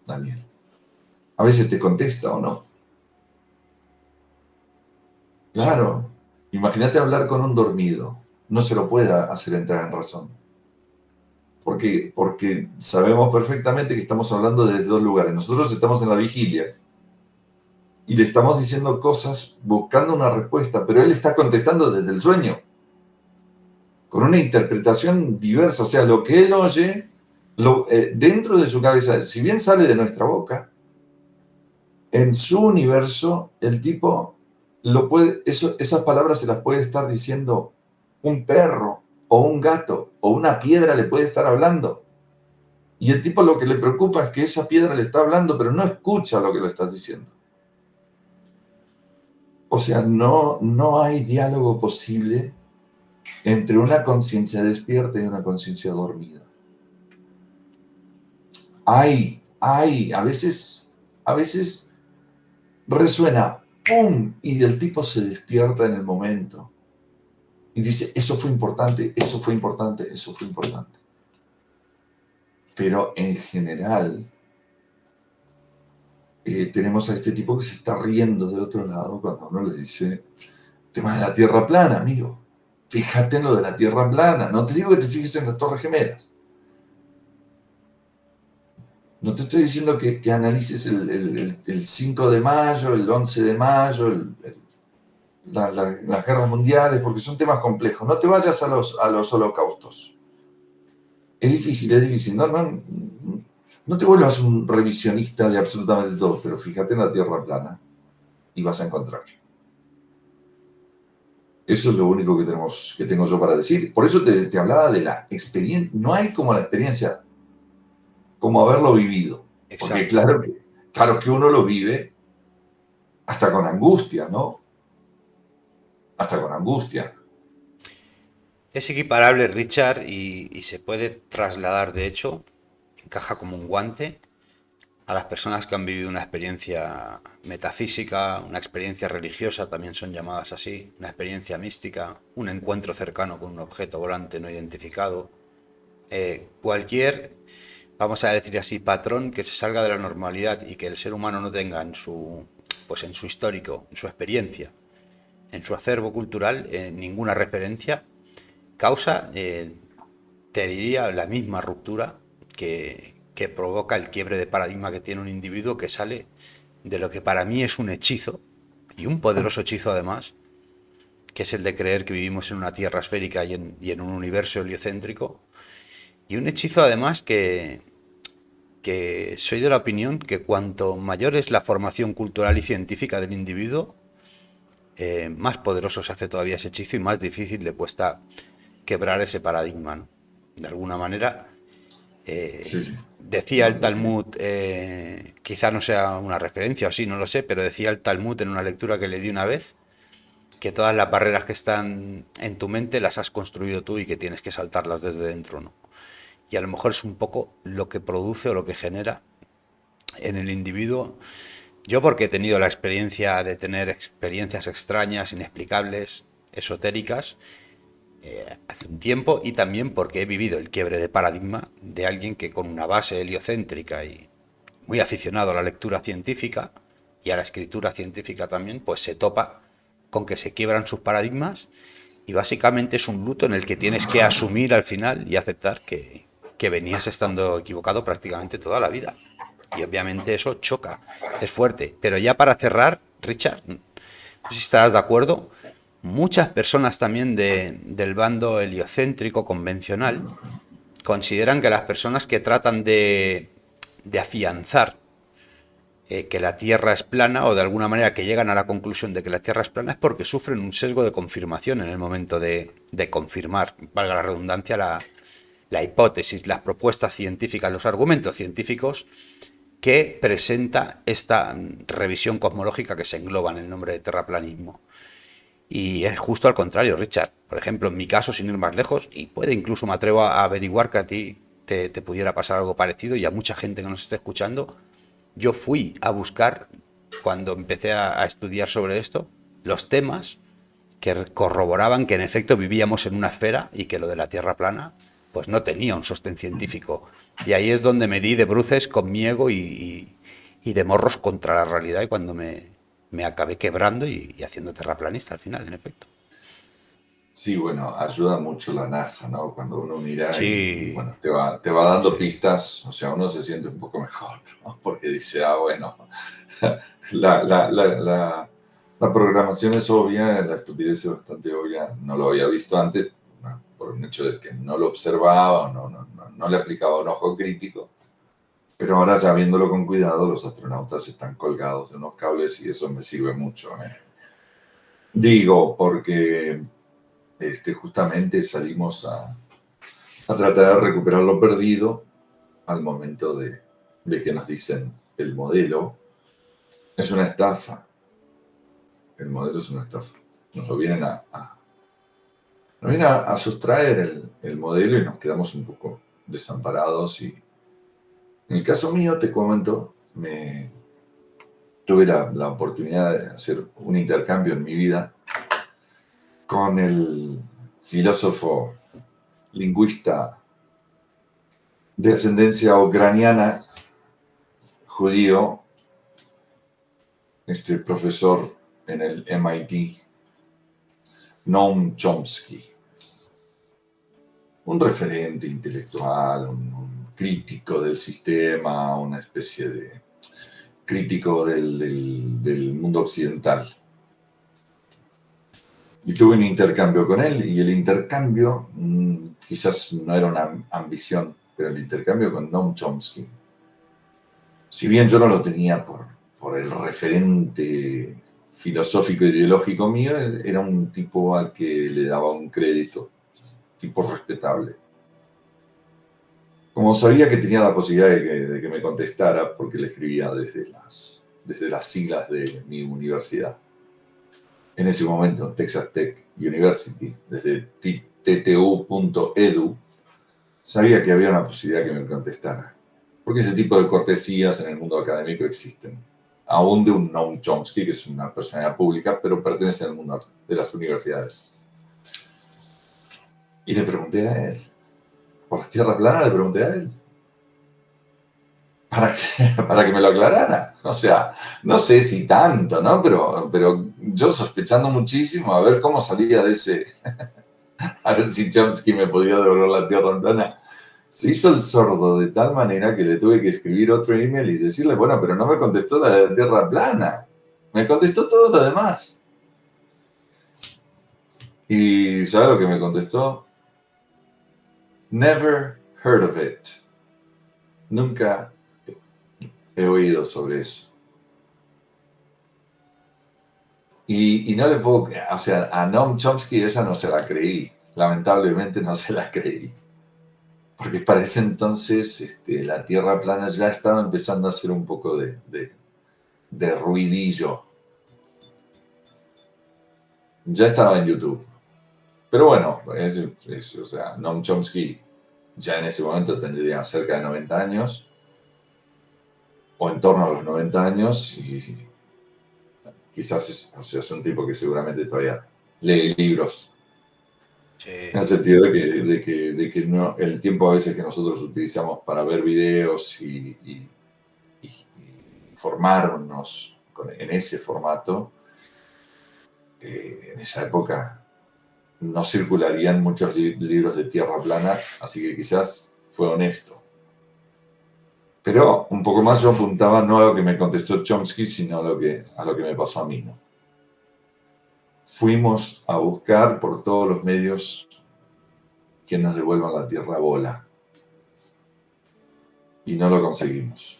B: Daniel? A veces te contesta o no.
A: Sí.
B: Claro, imagínate hablar con un dormido. No se lo puede hacer entrar en razón. Porque sabemos perfectamente que estamos hablando desde dos lugares. Nosotros estamos en la vigilia y le estamos diciendo cosas buscando una respuesta, pero él está contestando desde el sueño, con una interpretación diversa. O sea, lo que él oye, dentro de su cabeza, si bien sale de nuestra boca, en su universo, el tipo esas palabras se las puede estar diciendo un perro o un gato o una piedra le puede estar hablando. Y el tipo lo que le preocupa es que esa piedra le está hablando, pero no escucha lo que le estás diciendo. O sea, no hay diálogo posible entre una conciencia despierta y una conciencia dormida. A veces resuena, ¡pum! Y el tipo se despierta en el momento. Y dice, eso fue importante, eso fue importante, eso fue importante. Pero en general, tenemos a este tipo que se está riendo del otro lado cuando uno le dice, tema de la Tierra plana, amigo. Fíjate en lo de la Tierra plana. No te digo que te fijes en las Torres Gemelas. No te estoy diciendo que analices el 5 de mayo, el 11 de mayo, las guerras mundiales, porque son temas complejos. No te vayas a los holocaustos. Es difícil. No te vuelvas un revisionista de absolutamente todo, pero fíjate en la Tierra plana y vas a encontrar. Eso es lo único que tengo yo para decir. Por eso te hablaba de la experiencia. No hay como la experiencia, como haberlo vivido. Porque
A: Exacto.
B: claro que uno lo vive hasta con angustia, ¿no? Hasta con angustia.
A: Es equiparable, Richard, y se puede trasladar, de hecho, encaja como un guante a las personas que han vivido una experiencia metafísica, una experiencia religiosa, también son llamadas así, una experiencia mística, un encuentro cercano con un objeto volante no identificado, cualquier, vamos a decir así, patrón que se salga de la normalidad y que el ser humano no tenga pues en su histórico, en su experiencia, en su acervo cultural, ninguna referencia, causa, te diría, la misma ruptura que provoca el quiebre de paradigma que tiene un individuo que sale de lo que para mí es un hechizo, y un poderoso hechizo además, que es el de creer que vivimos en una tierra esférica y en un universo heliocéntrico, y un hechizo además que soy de la opinión que cuanto mayor es la formación cultural y científica del individuo, más poderoso se hace todavía ese hechizo y más difícil le cuesta quebrar ese paradigma, ¿no? De alguna manera,
B: Sí.
A: decía el Talmud, quizá no sea una referencia o sí, no lo sé, pero decía el Talmud en una lectura que le di una vez, que todas las barreras que están en tu mente las has construido tú y que tienes que saltarlas desde dentro, ¿no? Y a lo mejor es un poco lo que produce o lo que genera en el individuo. Yo porque he tenido la experiencia de tener experiencias extrañas, inexplicables, esotéricas, hace un tiempo, y también porque he vivido el quiebre de paradigma de alguien que con una base heliocéntrica y muy aficionado a la lectura científica y a la escritura científica también, pues se topa con que se quiebran sus paradigmas y básicamente es un luto en el que tienes que asumir al final y aceptar que venías estando equivocado prácticamente toda la vida. Y obviamente eso choca, es fuerte. Pero ya para cerrar, Richard, no sé si estarás de acuerdo, muchas personas también del bando heliocéntrico convencional consideran que las personas que tratan de afianzar que la Tierra es plana o de alguna manera que llegan a la conclusión de que la Tierra es plana es porque sufren un sesgo de confirmación en el momento de confirmar, valga la redundancia, la hipótesis, las propuestas científicas, los argumentos científicos que presenta esta revisión cosmológica que se engloba en el nombre de terraplanismo. Y es justo al contrario, Richard. Por ejemplo, en mi caso, sin ir más lejos, y puede incluso me atrevo a averiguar que a ti te pudiera pasar algo parecido y a mucha gente que nos esté escuchando, yo fui a buscar, cuando empecé a estudiar sobre esto, los temas que corroboraban que en efecto vivíamos en una esfera y que lo de la Tierra plana pues no tenía un sostén científico. Y ahí es donde me di de bruces con mi ego y de morros contra la realidad y cuando me acabé quebrando y haciendo terraplanista al final, en efecto.
B: Sí, bueno, ayuda mucho la NASA, ¿no? Cuando uno mira y,
A: Sí,
B: bueno, te va dando
A: sí.
B: pistas, o sea, uno se siente un poco mejor, ¿no? Porque dice, ah, bueno, la, la, la, la, la programación es obvia, la estupidez es bastante obvia, no lo había visto antes, ¿no? Por un hecho de que no lo observaba o no le aplicaba un ojo crítico, pero ahora ya viéndolo con cuidado, los astronautas están colgados de unos cables y eso me sirve mucho, ¿eh? Digo, porque justamente salimos a tratar de recuperar lo perdido al momento de que nos dicen el modelo es una estafa. El modelo es una estafa. Nos lo vienen nos vienen a sustraer el modelo y nos quedamos un poco desamparados. Y en el caso mío, te comento, tuve la oportunidad de hacer un intercambio en mi vida con el filósofo lingüista de ascendencia ucraniana, judío, profesor en el MIT, Noam Chomsky, un referente intelectual, un crítico del sistema, una especie de crítico del mundo occidental. Y tuve un intercambio con él y el intercambio, quizás no era una ambición, pero el intercambio con Noam Chomsky, si bien yo no lo tenía por el referente filosófico ideológico mío, era un tipo al que le daba un crédito, tipo respetable. Como sabía que tenía la posibilidad de que me contestara, porque le escribía desde las siglas de mi universidad. En ese momento, Texas Tech University, desde ttu.edu, sabía que había una posibilidad que me contestara. Porque ese tipo de cortesías en el mundo académico existen. Aún de un Noam Chomsky, que es una personalidad pública, pero pertenece al mundo de las universidades. Y le pregunté a él, por la Tierra plana le pregunté a él, para que me lo aclarara. O sea, no sé si tanto, ¿no? Pero yo sospechando muchísimo, a ver cómo salía de ese, a ver si Chomsky me podía devolver la Tierra plana. Se hizo el sordo de tal manera que le tuve que escribir otro email y decirle, bueno, pero no me contestó la de Tierra plana, me contestó todo lo demás. ¿Y sabe lo que me contestó? Never heard of it. Nunca he oído sobre eso. Y no le puedo, o sea, a Noam Chomsky esa no se la creí, lamentablemente no se la creí. Porque para ese entonces la Tierra plana ya estaba empezando a hacer un poco de ruidillo. Ya estaba en YouTube. Pero bueno, o sea, Noam Chomsky ya en ese momento tendría cerca de 90 años, o en torno a los 90 años, y quizás es un tipo que seguramente todavía lee libros.
A: Sí.
B: En el sentido de que no, el tiempo a veces que nosotros utilizamos para ver videos y informarnos en ese formato, en esa época no circularían muchos libros de tierra plana, así que quizás fue honesto. Pero un poco más yo apuntaba no a lo que me contestó Chomsky, sino a lo que me pasó a mí, ¿no? Fuimos a buscar por todos los medios que nos devuelvan la tierra bola. Y no lo conseguimos.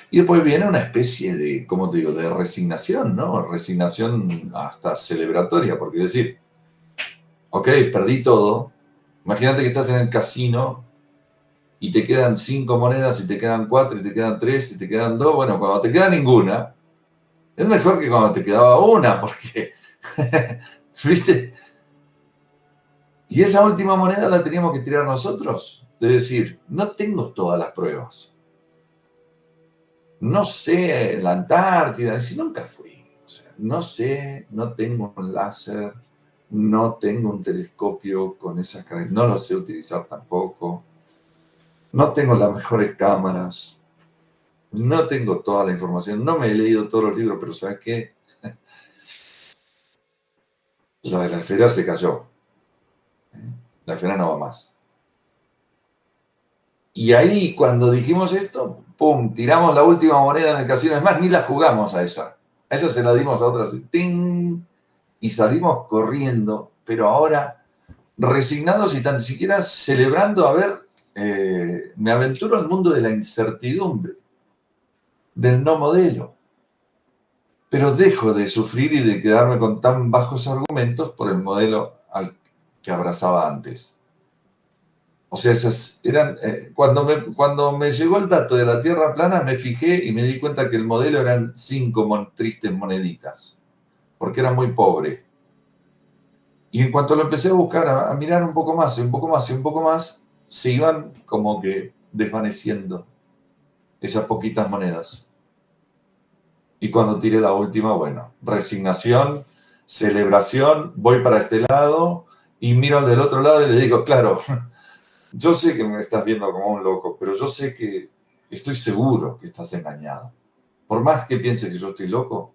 B: Y después viene una especie de, ¿cómo te digo?, de resignación, ¿no? Resignación hasta celebratoria, porque decir, ok, perdí todo. Imagínate que estás en el casino y te quedan 5 monedas, y te quedan 4, y te quedan 3, y te quedan 2. Bueno, cuando te queda ninguna, es mejor que cuando te quedaba una, porque ¿Viste? Y esa última moneda la teníamos que tirar nosotros. Es decir, no tengo todas las pruebas. No sé la Antártida, si nunca fui. O sea, no sé, no tengo un láser, no tengo un telescopio con esas características, no lo sé utilizar tampoco. No tengo las mejores cámaras, no tengo toda la información, no me he leído todos los libros, pero ¿sabes qué? La de la esfera se cayó. La esfera no va más. Y ahí, cuando dijimos esto, ¡pum! Tiramos la última moneda en el casino. Es más, ni la jugamos a esa. A esa se la dimos a otra. ¡Ting! Y salimos corriendo, pero ahora resignados y tan siquiera celebrando, a ver, me aventuro al mundo de la incertidumbre, del no modelo. Pero dejo de sufrir y de quedarme con tan bajos argumentos por el modelo al que abrazaba antes. O sea, esas eran, cuando me llegó el dato de la Tierra plana, me fijé y me di cuenta que el modelo eran 5 tristes moneditas, porque era muy pobre. Y en cuanto lo empecé a buscar, a mirar un poco más, y un poco más, y un poco más, se iban como que desvaneciendo esas poquitas monedas. Y cuando tiré la última, bueno, resignación, celebración, voy para este lado y miro al del otro lado y le digo, claro, yo sé que me estás viendo como un loco, pero yo sé que estoy seguro que estás engañado. Por más que pienses que yo estoy loco,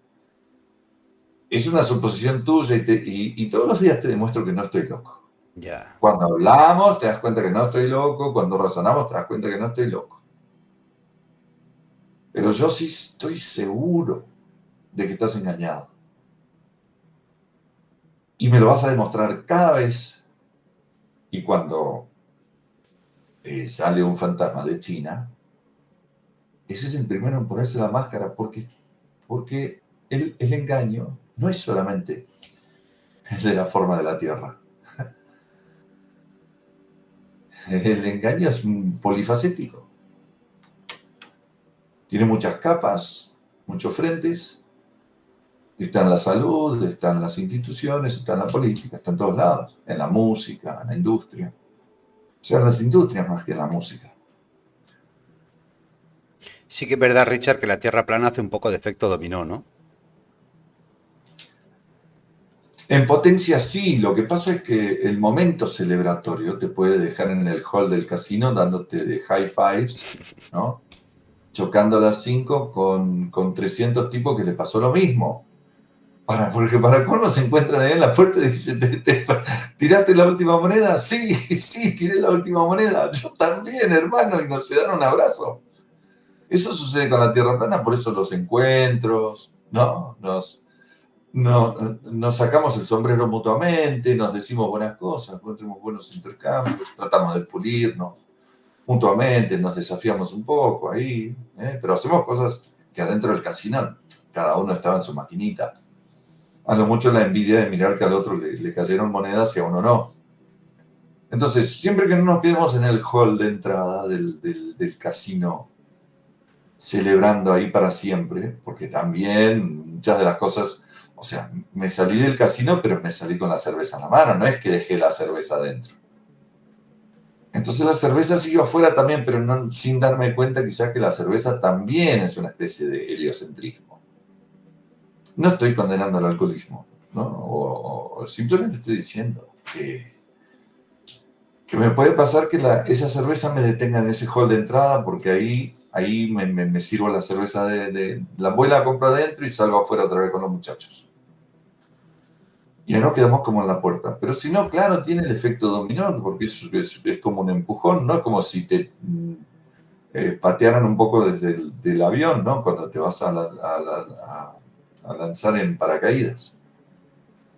B: es una suposición tuya y todos los días te demuestro que no estoy loco.
A: Ya.
B: Cuando hablamos te das cuenta que no estoy loco, cuando razonamos te das cuenta que no estoy loco. Pero yo sí estoy seguro de que estás engañado. Y me lo vas a demostrar cada vez. Y cuando sale un fantasma de China, ese es el primero en ponerse la máscara porque el engaño no es solamente el de la forma de la Tierra. El engaño es polifacético. Tiene muchas capas, muchos frentes. Está en la salud, está en las instituciones, está en la política, está en todos lados. En la música, en la industria. O sea, en las industrias más que en la música.
A: Sí que es verdad, Richard, que la Tierra plana hace un poco de efecto dominó, ¿no?
B: En potencia sí, lo que pasa es que el momento celebratorio te puede dejar en el hall del casino dándote de high fives, ¿no? Chocando a las 5 con 300 tipos que le pasó lo mismo. Porque para colmo se encuentran ahí en la puerta y dicen, ¿tiraste la última moneda? Sí, sí, tiré la última moneda. Yo también, hermano, y nos se dan un abrazo. Eso sucede con la Tierra plana, por eso los encuentros, ¿no? Nos sacamos el sombrero mutuamente, nos decimos buenas cosas, tenemos buenos intercambios, tratamos de pulirnos mutuamente, nos desafiamos un poco ahí, pero hacemos cosas que adentro del casino cada uno estaba en su maquinita. A lo mucho la envidia de mirar que al otro le cayeron monedas y a uno no. Entonces, siempre que no nos quedemos en el hall de entrada del casino, celebrando ahí para siempre, porque también muchas de las cosas, o sea, me salí del casino, pero me salí con la cerveza en la mano, no es que dejé la cerveza adentro. Entonces la cerveza siguió afuera también, pero no, sin darme cuenta quizás que la cerveza también es una especie de heliocentrismo. No estoy condenando el alcoholismo, ¿no? O simplemente estoy diciendo que me puede pasar que esa cerveza me detenga en ese hall de entrada porque ahí me sirvo la cerveza la voy la compro adentro y salgo afuera otra vez con los muchachos. Y ya no quedamos como en la puerta. Pero si no, claro, tiene el efecto dominó porque es como un empujón, ¿no? Como si te patearan un poco desde del avión, ¿no? Cuando te vas a lanzar en paracaídas.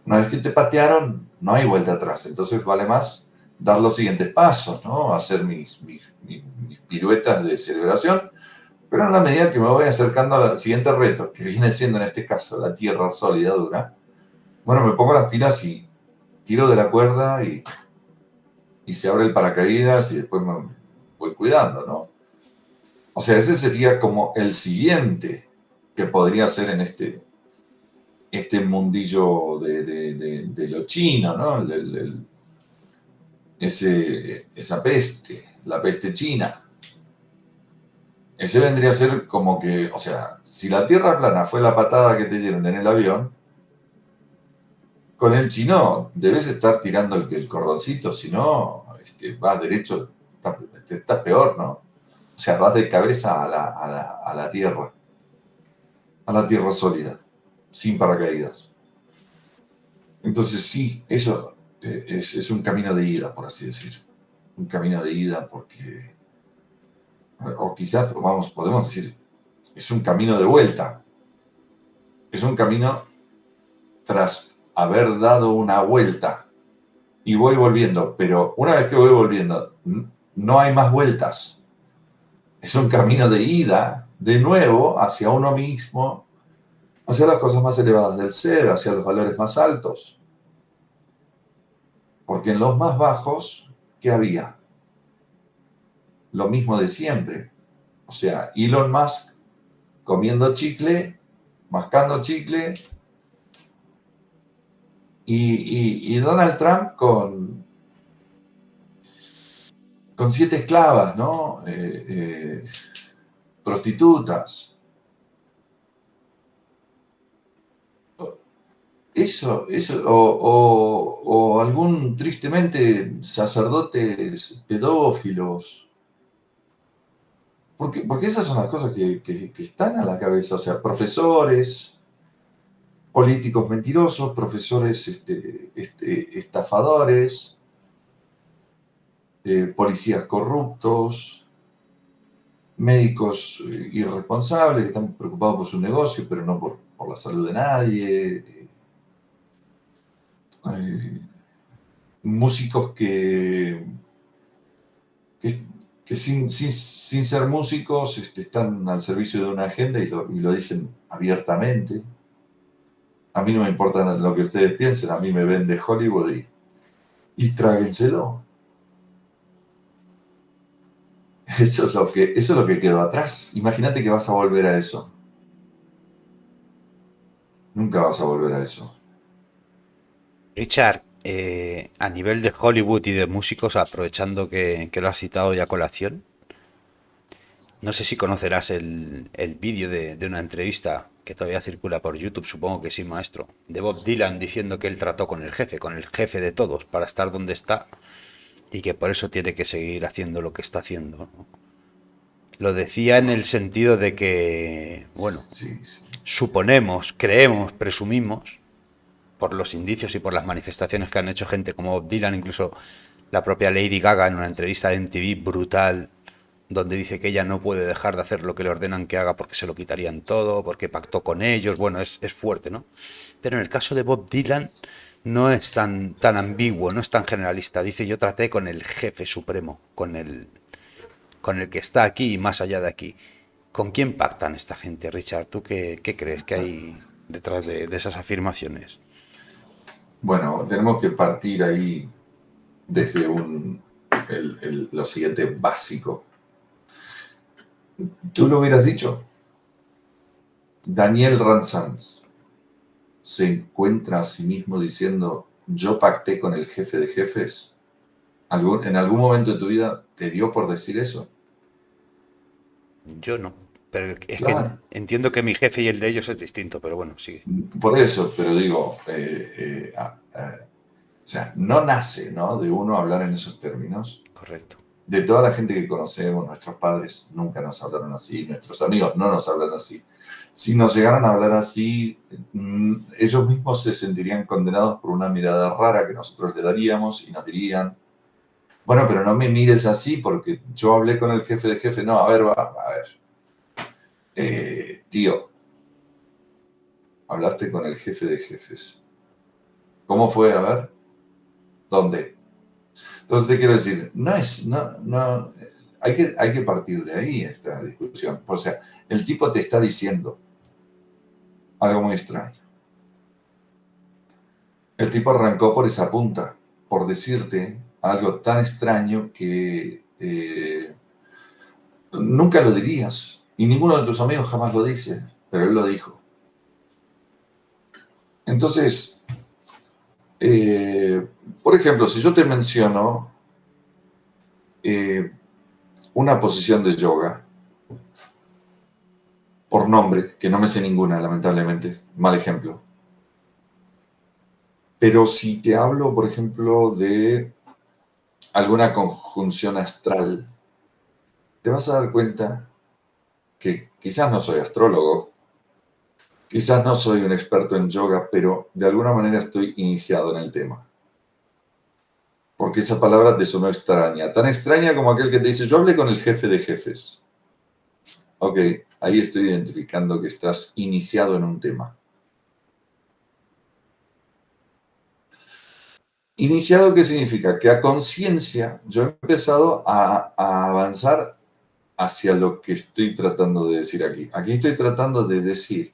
B: Una vez que te patearon, no hay vuelta atrás. Entonces vale más dar los siguientes pasos, ¿no? Hacer mis piruetas de celebración, pero en la medida que me voy acercando al siguiente reto, que viene siendo en este caso la tierra sólida dura, bueno, me pongo las pilas y tiro de la cuerda y se abre el paracaídas y después me voy cuidando, ¿no? O sea, ese sería como el siguiente que podría ser en este este mundillo de lo chino, ¿no? Esa peste, la peste china. Ese vendría a ser como que, o sea, si la tierra plana fue la patada que te dieron en el avión, con el chino debes estar tirando el cordoncito, si no, vas derecho, está peor, ¿no? O sea, vas de cabeza a la tierra sólida, sin paracaídas. Entonces sí, eso es un camino de ida, por así decir. Un camino de ida porque, o quizás, vamos, podemos decir, es un camino de vuelta. Es un camino tras haber dado una vuelta y voy volviendo, pero una vez que voy volviendo, no hay más vueltas. Es un camino de ida, de nuevo, hacia uno mismo, hacia las cosas más elevadas del ser, hacia los valores más altos. Porque en los más bajos, ¿qué había? Lo mismo de siempre. O sea, Elon Musk comiendo chicle, mascando chicle, y Donald Trump con 7 esclavas, ¿no? Prostitutas. Eso, o algún tristemente sacerdotes pedófilos. Porque esas son las cosas que están a la cabeza. O sea, profesores, políticos mentirosos, profesores estafadores, policías corruptos, médicos irresponsables que están preocupados por su negocio, pero no por la salud de nadie. Músicos que, que sin ser músicos están al servicio de una agenda y lo dicen abiertamente. A mí no me importa lo que ustedes piensen, a mí me vende Hollywood y tráguenselo. Eso es lo que quedó atrás. Imagínate que vas a volver a eso. Nunca vas a volver a eso.
A: Richard, a nivel de Hollywood y de músicos, aprovechando que lo has citado ya a colación, no sé si conocerás el vídeo de una entrevista que todavía circula por YouTube, supongo que sí, maestro, de Bob Dylan diciendo que él trató con el jefe de todos, para estar donde está y que por eso tiene que seguir haciendo lo que está haciendo, ¿no? Lo decía en el sentido de que, bueno,
B: Sí, sí.
A: suponemos, creemos, presumimos, por los indicios y por las manifestaciones que han hecho gente como Bob Dylan, incluso la propia Lady Gaga en una entrevista de MTV brutal, donde dice que ella no puede dejar de hacer lo que le ordenan que haga porque se lo quitarían todo, porque pactó con ellos, bueno, es fuerte, ¿no? Pero en el caso de Bob Dylan no es tan ambiguo, no es tan generalista. Dice, yo traté con el jefe supremo, con el que está aquí y más allá de aquí. ¿Con quién pactan esta gente, Richard? ¿Tú qué crees que hay detrás de esas afirmaciones?
B: Bueno, tenemos que partir ahí desde lo siguiente básico. Tú lo hubieras dicho. Daniel Ransanz se encuentra a sí mismo diciendo, yo pacté con el jefe de jefes. ¿En algún momento de tu vida te dio por decir eso?
A: Yo no. Pero es que
B: Claro.
A: entiendo que mi jefe y el de ellos es distinto, pero bueno, sigue.
B: Por eso, pero digo, o sea, no nace, ¿no?, de uno hablar en esos términos.
A: Correcto.
B: De toda la gente que conocemos, nuestros padres nunca nos hablaron así, nuestros amigos no nos hablan así. Si nos llegaran a hablar así, ellos mismos se sentirían condenados por una mirada rara que nosotros le daríamos y nos dirían, bueno, pero no me mires así porque yo hablé con el jefe de jefe. No, a ver, tío, hablaste con el jefe de jefes. ¿Cómo fue? A ver, ¿dónde? Entonces te quiero decir, hay que partir de ahí esta discusión. O sea, el tipo te está diciendo algo muy extraño. El tipo arrancó por esa punta, por decirte algo tan extraño que nunca lo dirías. Y ninguno de tus amigos jamás lo dice, pero él lo dijo. Entonces, por ejemplo, si yo te menciono una posición de yoga, por nombre, que no me sé ninguna, lamentablemente, mal ejemplo. Pero si te hablo, por ejemplo, de alguna conjunción astral, te vas a dar cuenta que quizás no soy astrólogo, quizás no soy un experto en yoga, pero de alguna manera estoy iniciado en el tema. Porque esa palabra te sonó extraña, tan extraña como aquel que te dice, yo hablé con el jefe de jefes. Ok, ahí estoy identificando que estás iniciado en un tema. ¿Iniciado qué significa? Que a conciencia yo he empezado a avanzar hacia lo que estoy tratando de decir aquí. Aquí estoy tratando de decir,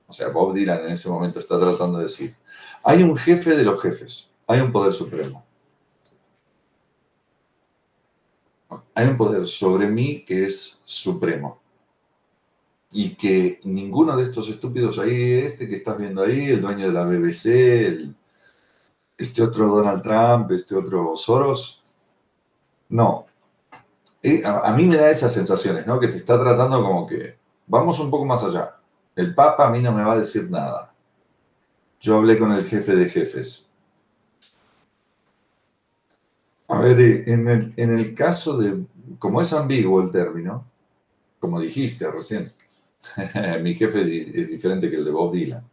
B: o sea, Bob Dylan en ese momento está tratando de decir, hay un jefe de los jefes, hay un poder supremo. Hay un poder sobre mí que es supremo. Y que ninguno de estos estúpidos ahí, este que estás viendo ahí, el dueño de la BBC, este otro Donald Trump, este otro Soros, no. A mí me da esas sensaciones, ¿no? Que te está tratando como que vamos un poco más allá. El Papa a mí no me va a decir nada. Yo hablé con el jefe de jefes. A ver, en el caso de, como es ambiguo el término, como dijiste recién, mi jefe es diferente que el de Bob Dylan.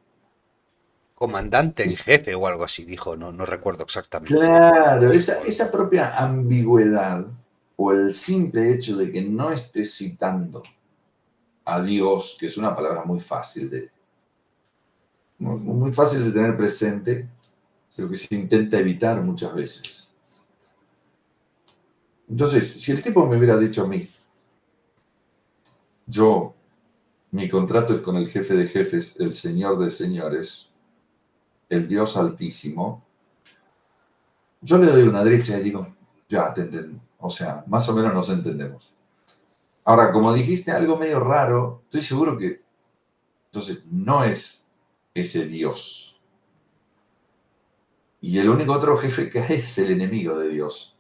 A: Comandante en jefe o algo así, dijo, no, no recuerdo exactamente.
B: Claro, esa propia ambigüedad o el simple hecho de que no estés citando a Dios, que es una palabra muy fácil de tener presente, pero que se intenta evitar muchas veces. Entonces, si el tipo me hubiera dicho a mí, mi contrato es con el jefe de jefes, el señor de señores, el Dios altísimo, yo le doy una derecha y digo, ya te entiendo. O sea, más o menos nos entendemos. Ahora, como dijiste algo medio raro, estoy seguro que entonces no es ese Dios. Y el único otro jefe que hay es el enemigo de Dios.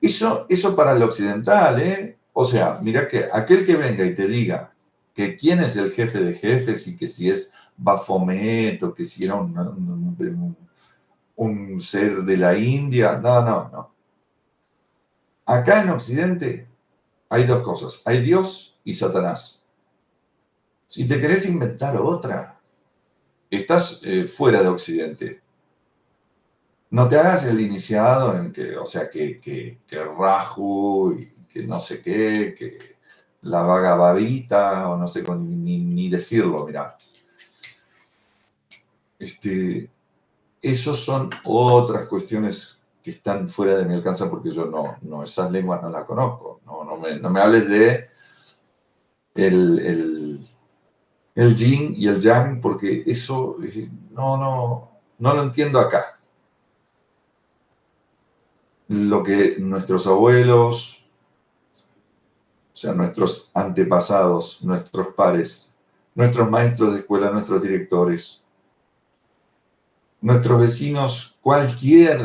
B: Eso para el occidental, ¿eh? O sea, mira que aquel que venga y te diga que quién es el jefe de jefes y que si es Baphomet o que si era un ser de la India, no, no, no. Acá en Occidente hay dos cosas, hay Dios y Satanás. Si te querés inventar otra, estás fuera de Occidente. No te hagas el iniciado en que, o sea, que Raju y que no sé qué, que la vaga babita, o no sé ni decirlo, mirá. Esos son otras cuestiones que están fuera de mi alcance porque yo esas lenguas no las conozco. No me hables de el, el yin y el yang porque eso no lo entiendo acá. Lo que nuestros abuelos, o sea, nuestros antepasados, nuestros pares, nuestros maestros de escuela, nuestros directores, nuestros vecinos, cualquier,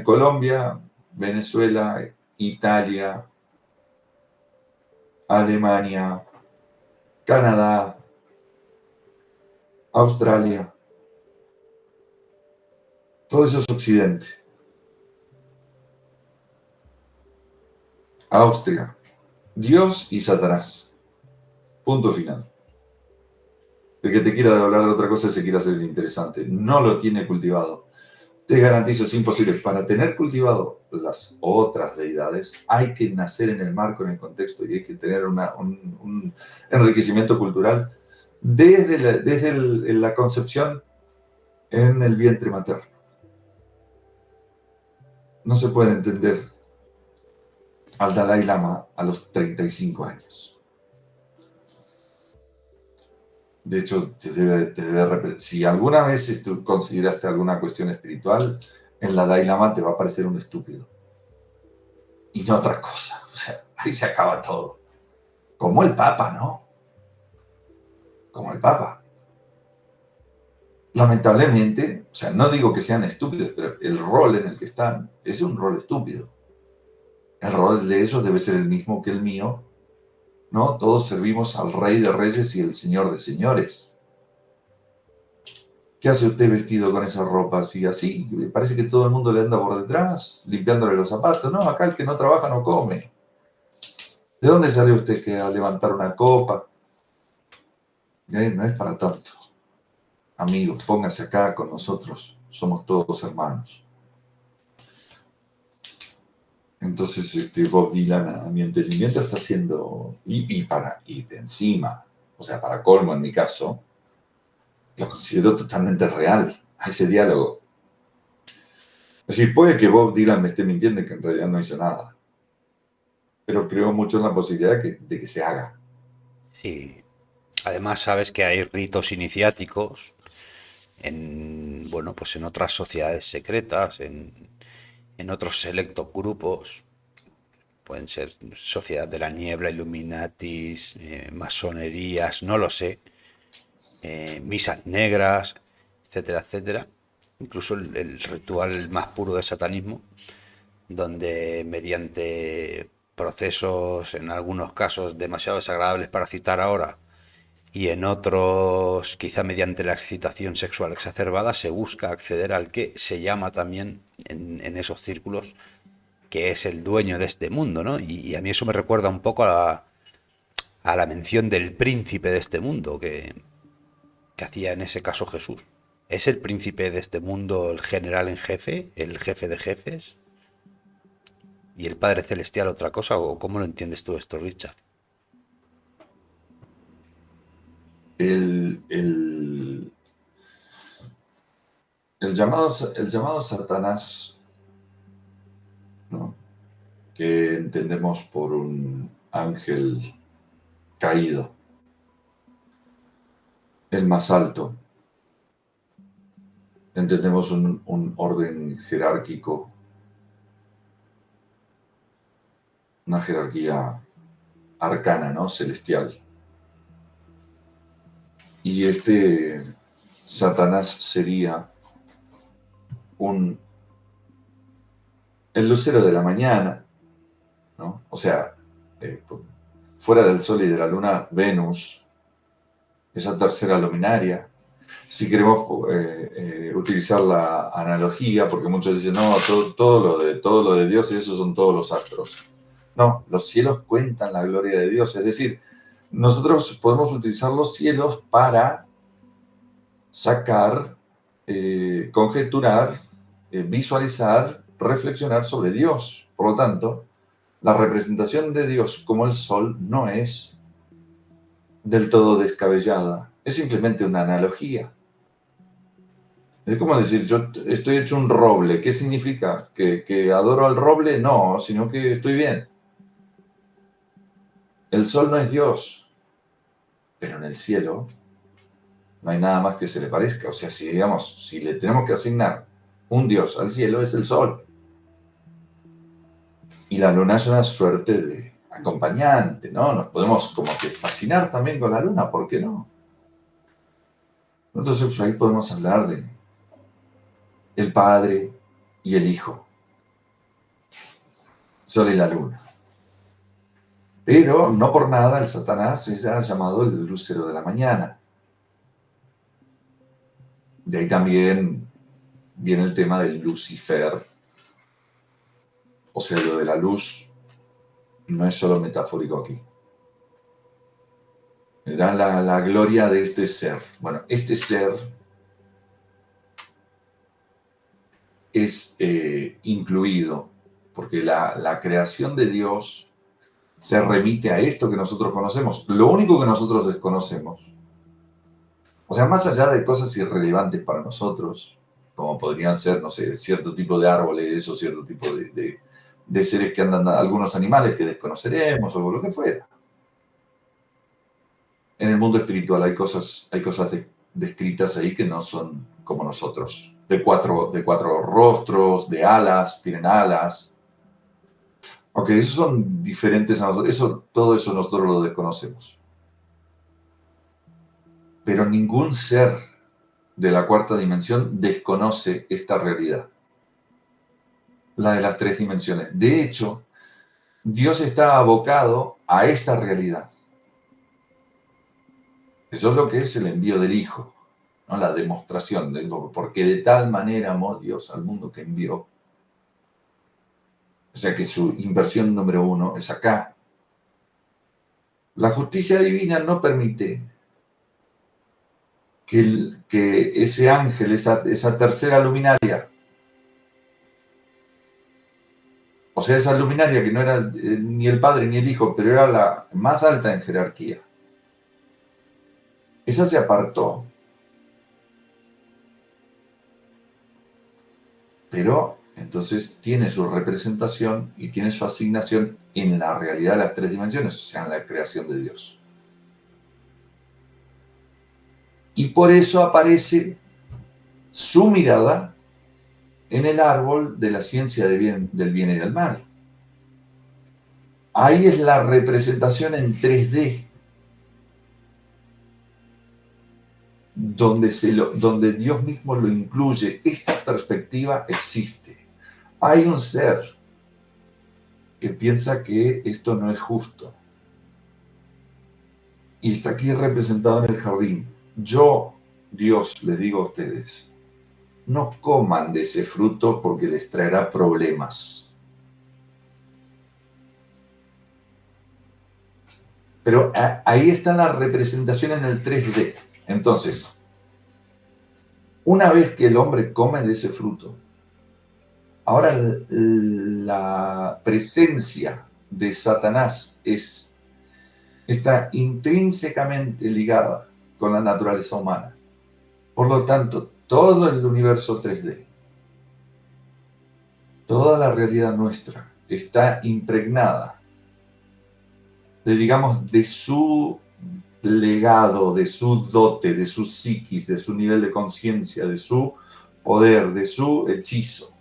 B: Colombia, Venezuela, Italia, Alemania, Canadá, Australia, todo eso es Occidente. Austria, Dios y Satanás. Punto final. El que te quiera hablar de otra cosa se quiere hacer interesante. No lo tiene cultivado. Te garantizo, es imposible. Para tener cultivado las otras deidades, hay que nacer en el marco, en el contexto, y hay que tener un enriquecimiento cultural desde la concepción en el vientre materno. No se puede entender al Dalai Lama a los 35 años. De hecho, si alguna vez tú consideraste alguna cuestión espiritual, el Dalai Lama te va a parecer un estúpido. Y no otra cosa. O sea, ahí se acaba todo. Como el Papa, ¿no? Como el Papa. lamentablemente, o sea, no digo que sean estúpidos, pero el rol en el que están es un rol estúpido. El rol de ellos debe ser el mismo que el mío, ¿no? Todos servimos al Rey de Reyes y el Señor de Señores. ¿Qué hace usted vestido con esa ropa así? Así, parece que todo el mundo le anda por detrás, limpiándole los zapatos. No, acá el que no trabaja no come. ¿De dónde salió usted que a levantar una copa? No es para tanto. Amigos, póngase acá con nosotros. Somos todos hermanos. Entonces, Bob Dylan, a mi entendimiento, está haciendo, y de encima, o sea, para colmo en mi caso, lo considero totalmente real a ese diálogo. Es decir, puede que Bob Dylan me esté mintiendo y que en realidad no hizo nada, pero creo mucho en la posibilidad de que se haga.
A: Sí. Además, sabes que hay ritos iniciáticos bueno, pues en otras sociedades secretas, en otros selectos grupos. Pueden ser Sociedad de la Niebla, Illuminatis, masonerías, no lo sé, misas negras, etcétera, etcétera. Incluso el ritual más puro de satanismo, donde mediante procesos, en algunos casos demasiado desagradables para citar ahora, y en otros, quizá mediante la excitación sexual exacerbada, se busca acceder al que se llama también en esos círculos que es el dueño de este mundo, ¿no? Y a mí eso me recuerda un poco a la mención del príncipe de este mundo que hacía en ese caso Jesús. ¿Es el príncipe de este mundo el general en jefe, el jefe de jefes? ¿Y el Padre Celestial otra cosa? ¿O cómo lo entiendes tú esto, Richard?
B: El, el, el llamado Satanás, ¿no? Que entendemos por un ángel caído, el más alto. Entendemos un orden jerárquico, una jerarquía arcana, ¿no? Celestial. Y Satanás sería el lucero de la mañana, ¿no? O sea, fuera del Sol y de la Luna, Venus, esa tercera luminaria. Si queremos utilizar la analogía, porque muchos dicen, no, todo lo de Dios y esos son todos los astros. No, los cielos cuentan la gloria de Dios. Es decir, nosotros podemos utilizar los cielos para sacar, conjeturar, visualizar, reflexionar sobre Dios. Por lo tanto, la representación de Dios como el sol no es del todo descabellada, es simplemente una analogía. Es como decir, yo estoy hecho un roble. ¿Qué significa? ¿Que adoro al roble? No, sino que estoy bien. El sol no es Dios, pero en el cielo no hay nada más que se le parezca. O sea, si le tenemos que asignar un Dios al cielo, es el sol. Y la luna es una suerte de acompañante, ¿no? Nos podemos como que fascinar también con la luna, ¿por qué no? Entonces pues, ahí podemos hablar de el Padre y el Hijo, Sol y la Luna. Pero no por nada el Satanás es llamado el lucero de la mañana. De ahí también viene el tema del Lucifer, o sea, lo de la luz no es solo metafórico aquí. Era la gloria de este ser. Bueno, este ser es incluido, porque la creación de Dios se remite a esto que nosotros conocemos, lo único que nosotros desconocemos. O sea, más allá de cosas irrelevantes para nosotros, como podrían ser, no sé, cierto tipo de árboles o cierto tipo de seres que andan, algunos animales que desconoceremos o lo que fuera. En el mundo espiritual hay cosas descritas ahí que no son como nosotros. De cuatro rostros, de alas, tienen alas. Ok, esos son diferentes a nosotros. Todo eso nosotros lo desconocemos. Pero ningún ser de la cuarta dimensión desconoce esta realidad, la de las tres dimensiones. De hecho, Dios está abocado a esta realidad. Eso es lo que es el envío del Hijo, ¿no? La demostración, porque de tal manera amó Dios al mundo que envió. O sea que su inversión número uno es acá. La justicia divina no permite que ese ángel, esa tercera luminaria, o sea, esa luminaria que no era ni el Padre ni el Hijo, pero era la más alta en jerarquía, esa se apartó. Pero entonces tiene su representación y tiene su asignación en la realidad de las tres dimensiones, o sea, en la creación de Dios. Y por eso aparece su mirada en el árbol de la ciencia del bien y del mal. Ahí es la representación en 3D, donde Dios mismo lo incluye. Esta perspectiva existe. Hay un ser que piensa que esto no es justo. Y está aquí representado en el jardín. Yo, Dios, les digo a ustedes, no coman de ese fruto porque les traerá problemas. Pero ahí está la representación en el 3D. Entonces, una vez que el hombre come de ese fruto, ahora la presencia de Satanás está intrínsecamente ligada con la naturaleza humana. Por lo tanto, todo el universo 3D, toda la realidad nuestra está impregnada de su legado, de su dote, de su psiquis, de su nivel de conciencia, de su poder, de su hechizo.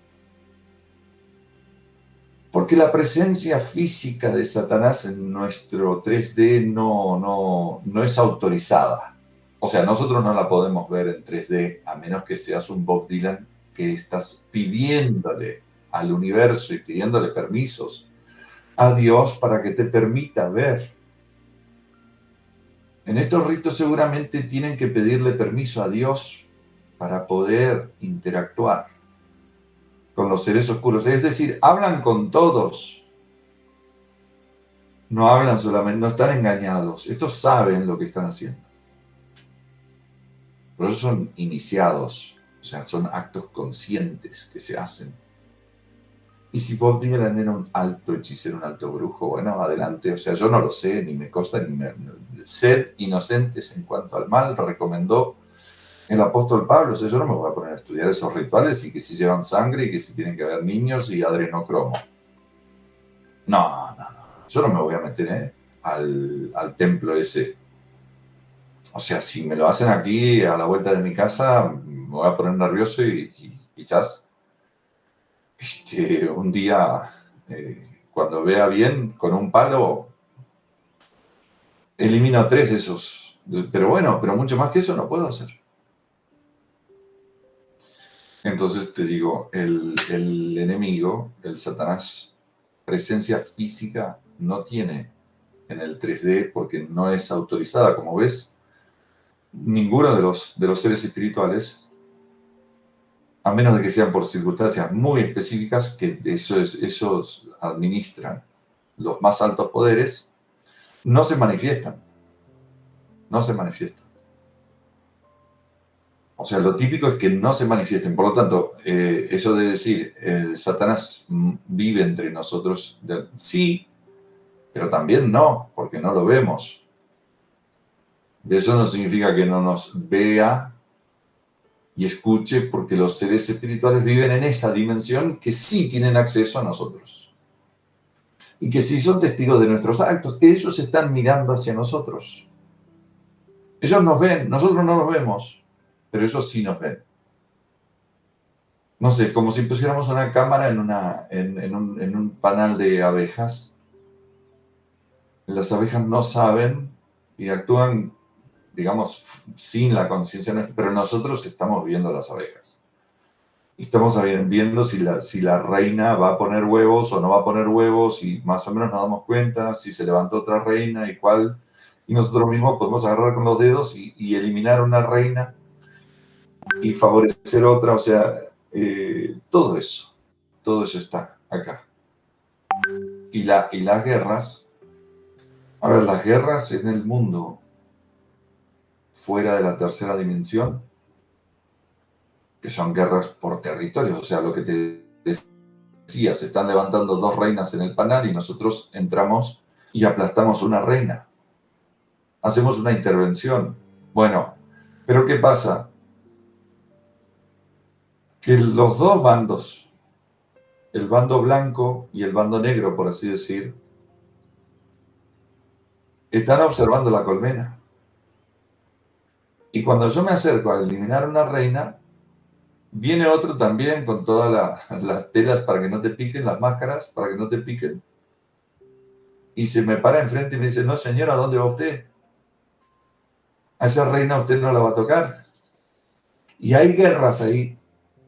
B: Porque la presencia física de Satanás en nuestro 3D no es autorizada. O sea, nosotros no la podemos ver en 3D a menos que seas un Bob Dylan que estás pidiéndole al universo y pidiéndole permisos a Dios para que te permita ver. En estos ritos seguramente tienen que pedirle permiso a Dios para poder interactuar con los seres oscuros. Es decir, hablan con todos. No hablan solamente, no están engañados. Estos saben lo que están haciendo. Por eso son iniciados. O sea, son actos conscientes que se hacen. Y si Bob Dylan era un alto hechicero, un alto brujo, bueno, adelante. O sea, yo no lo sé, ni me consta, ni me... Sed inocentes en cuanto al mal, recomendó el apóstol Pablo. O sea, yo no me voy a poner a estudiar esos rituales y que si llevan sangre y que si tienen que haber niños y adrenocromo. No. Yo no me voy a meter al templo ese. O sea, si me lo hacen aquí a la vuelta de mi casa, me voy a poner nervioso y quizás un día, cuando vea bien, con un palo, elimino a 3 de esos. Pero bueno, pero mucho más que eso no puedo hacer. Entonces te digo, el enemigo, el Satanás, presencia física no tiene en el 3D porque no es autorizada. Como ves, ninguno de los seres espirituales, a menos de que sean por circunstancias muy específicas, que esos administran los más altos poderes, no se manifiestan. No se manifiestan. O sea, lo típico es que no se manifiesten. Por lo tanto, eso de decir, Satanás vive entre nosotros, sí, pero también no, porque no lo vemos. Eso no significa que no nos vea y escuche, porque los seres espirituales viven en esa dimensión que sí tienen acceso a nosotros. Y que sí son testigos de nuestros actos. Ellos están mirando hacia nosotros. Ellos nos ven, nosotros no los vemos, pero ellos sí nos ven. No sé, como si pusiéramos una cámara en un panal de abejas. Las abejas no saben y actúan digamos, sin la conciencia nuestra, pero nosotros estamos viendo las abejas. Estamos viendo si la reina va a poner huevos o no va a poner huevos, y más o menos nos damos cuenta si se levantó otra reina y cuál. Y nosotros mismos podemos agarrar con los dedos y eliminar una reina y favorecer otra. O sea, todo eso está acá. Y las guerras, a ver, las guerras en el mundo fuera de la tercera dimensión, que son guerras por territorios, o sea, lo que te decía, se están levantando dos reinas en el panal y nosotros entramos y aplastamos una reina. Hacemos una intervención. Bueno, pero ¿qué pasa? Que los dos bandos, el bando blanco y el bando negro, por así decir, están observando la colmena. Y cuando yo me acerco a eliminar una reina, viene otro también con todas las telas para que no te piquen, las máscaras para que no te piquen. Y se me para enfrente y me dice, no señora, ¿a dónde va usted? A esa reina usted no la va a tocar. Y hay guerras ahí,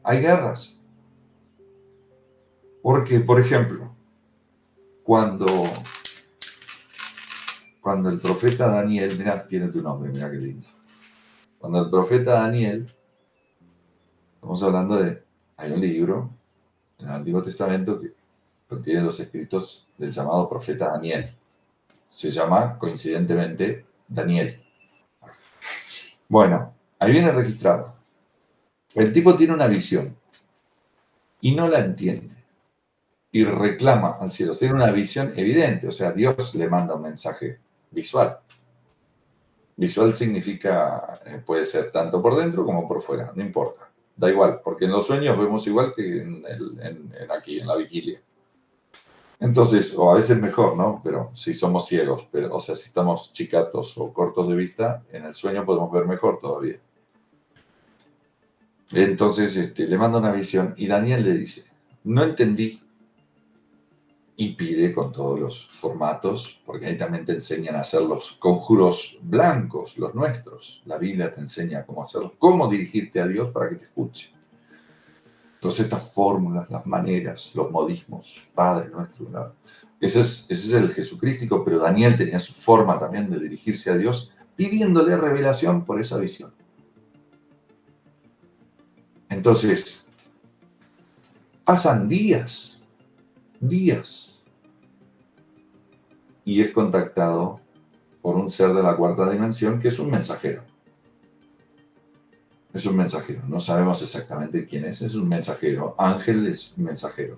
B: hay guerras. Porque, por ejemplo, cuando el profeta Daniel, mira, tiene tu nombre, mira qué lindo. Cuando el profeta Daniel, estamos hablando hay un libro en el Antiguo Testamento que contiene los escritos del llamado profeta Daniel. Se llama, coincidentemente, Daniel. Bueno, ahí viene registrado. El tipo tiene una visión y no la entiende. Y reclama al cielo. Tiene una visión evidente, o sea, Dios le manda un mensaje visual. Visual significa, puede ser tanto por dentro como por fuera, no importa. Da igual, porque en los sueños vemos igual que aquí, en la vigilia. Entonces, o a veces mejor, ¿no? Pero si somos ciegos, o sea, si estamos chicatos o cortos de vista, en el sueño podemos ver mejor todavía. Entonces, le manda una visión y Daniel le dice, no entendí. Y pide con todos los formatos, porque ahí también te enseñan a hacer los conjuros blancos, los nuestros. La Biblia te enseña cómo hacerlo, cómo dirigirte a Dios para que te escuche. Entonces estas fórmulas, las maneras, los modismos, Padre nuestro, ¿no? Ese es el jesucrístico, pero Daniel tenía su forma también de dirigirse a Dios, pidiéndole revelación por esa visión. Entonces, pasan días, y es contactado por un ser de la cuarta dimensión que es un mensajero. Es un mensajero, no sabemos exactamente quién es un mensajero, ángel es mensajero.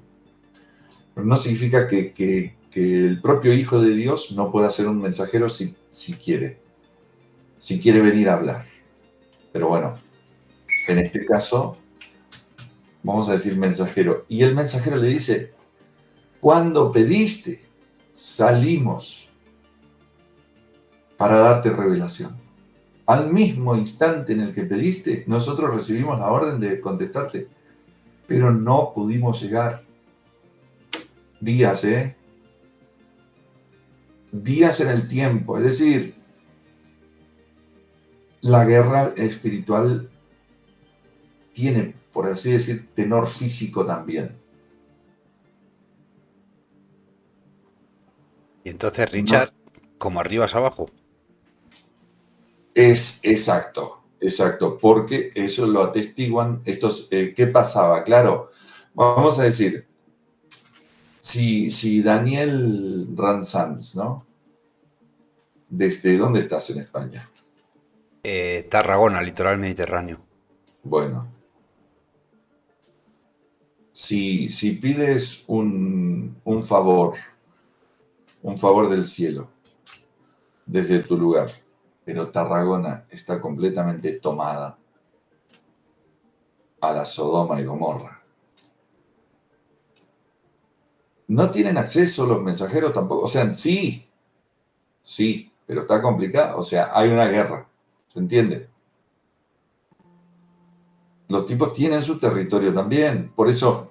B: Pero no significa que el propio Hijo de Dios no pueda ser un mensajero si quiere venir a hablar. Pero bueno, en este caso, vamos a decir mensajero. Y el mensajero le dice, cuando pediste, salimos para darte revelación. Al mismo instante en el que pediste, nosotros recibimos la orden de contestarte, pero no pudimos llegar. Días, días en el tiempo. Es decir, la guerra espiritual tiene, por así decir, tenor físico también.
A: Y entonces, Richard, como arriba es abajo.
B: Es exacto, porque eso lo atestiguan estos. ¿Qué pasaba? Claro, vamos a decir, si Daniel Ransanz, ¿no? ¿Desde dónde estás en España?
A: Tarragona, litoral mediterráneo.
B: Bueno, si pides un favor del cielo desde tu lugar, pero Tarragona está completamente tomada a la Sodoma y Gomorra. No tienen acceso los mensajeros tampoco, o sea, sí, pero está complicado, o sea, hay una guerra, ¿se entiende? Los tipos tienen su territorio también, por eso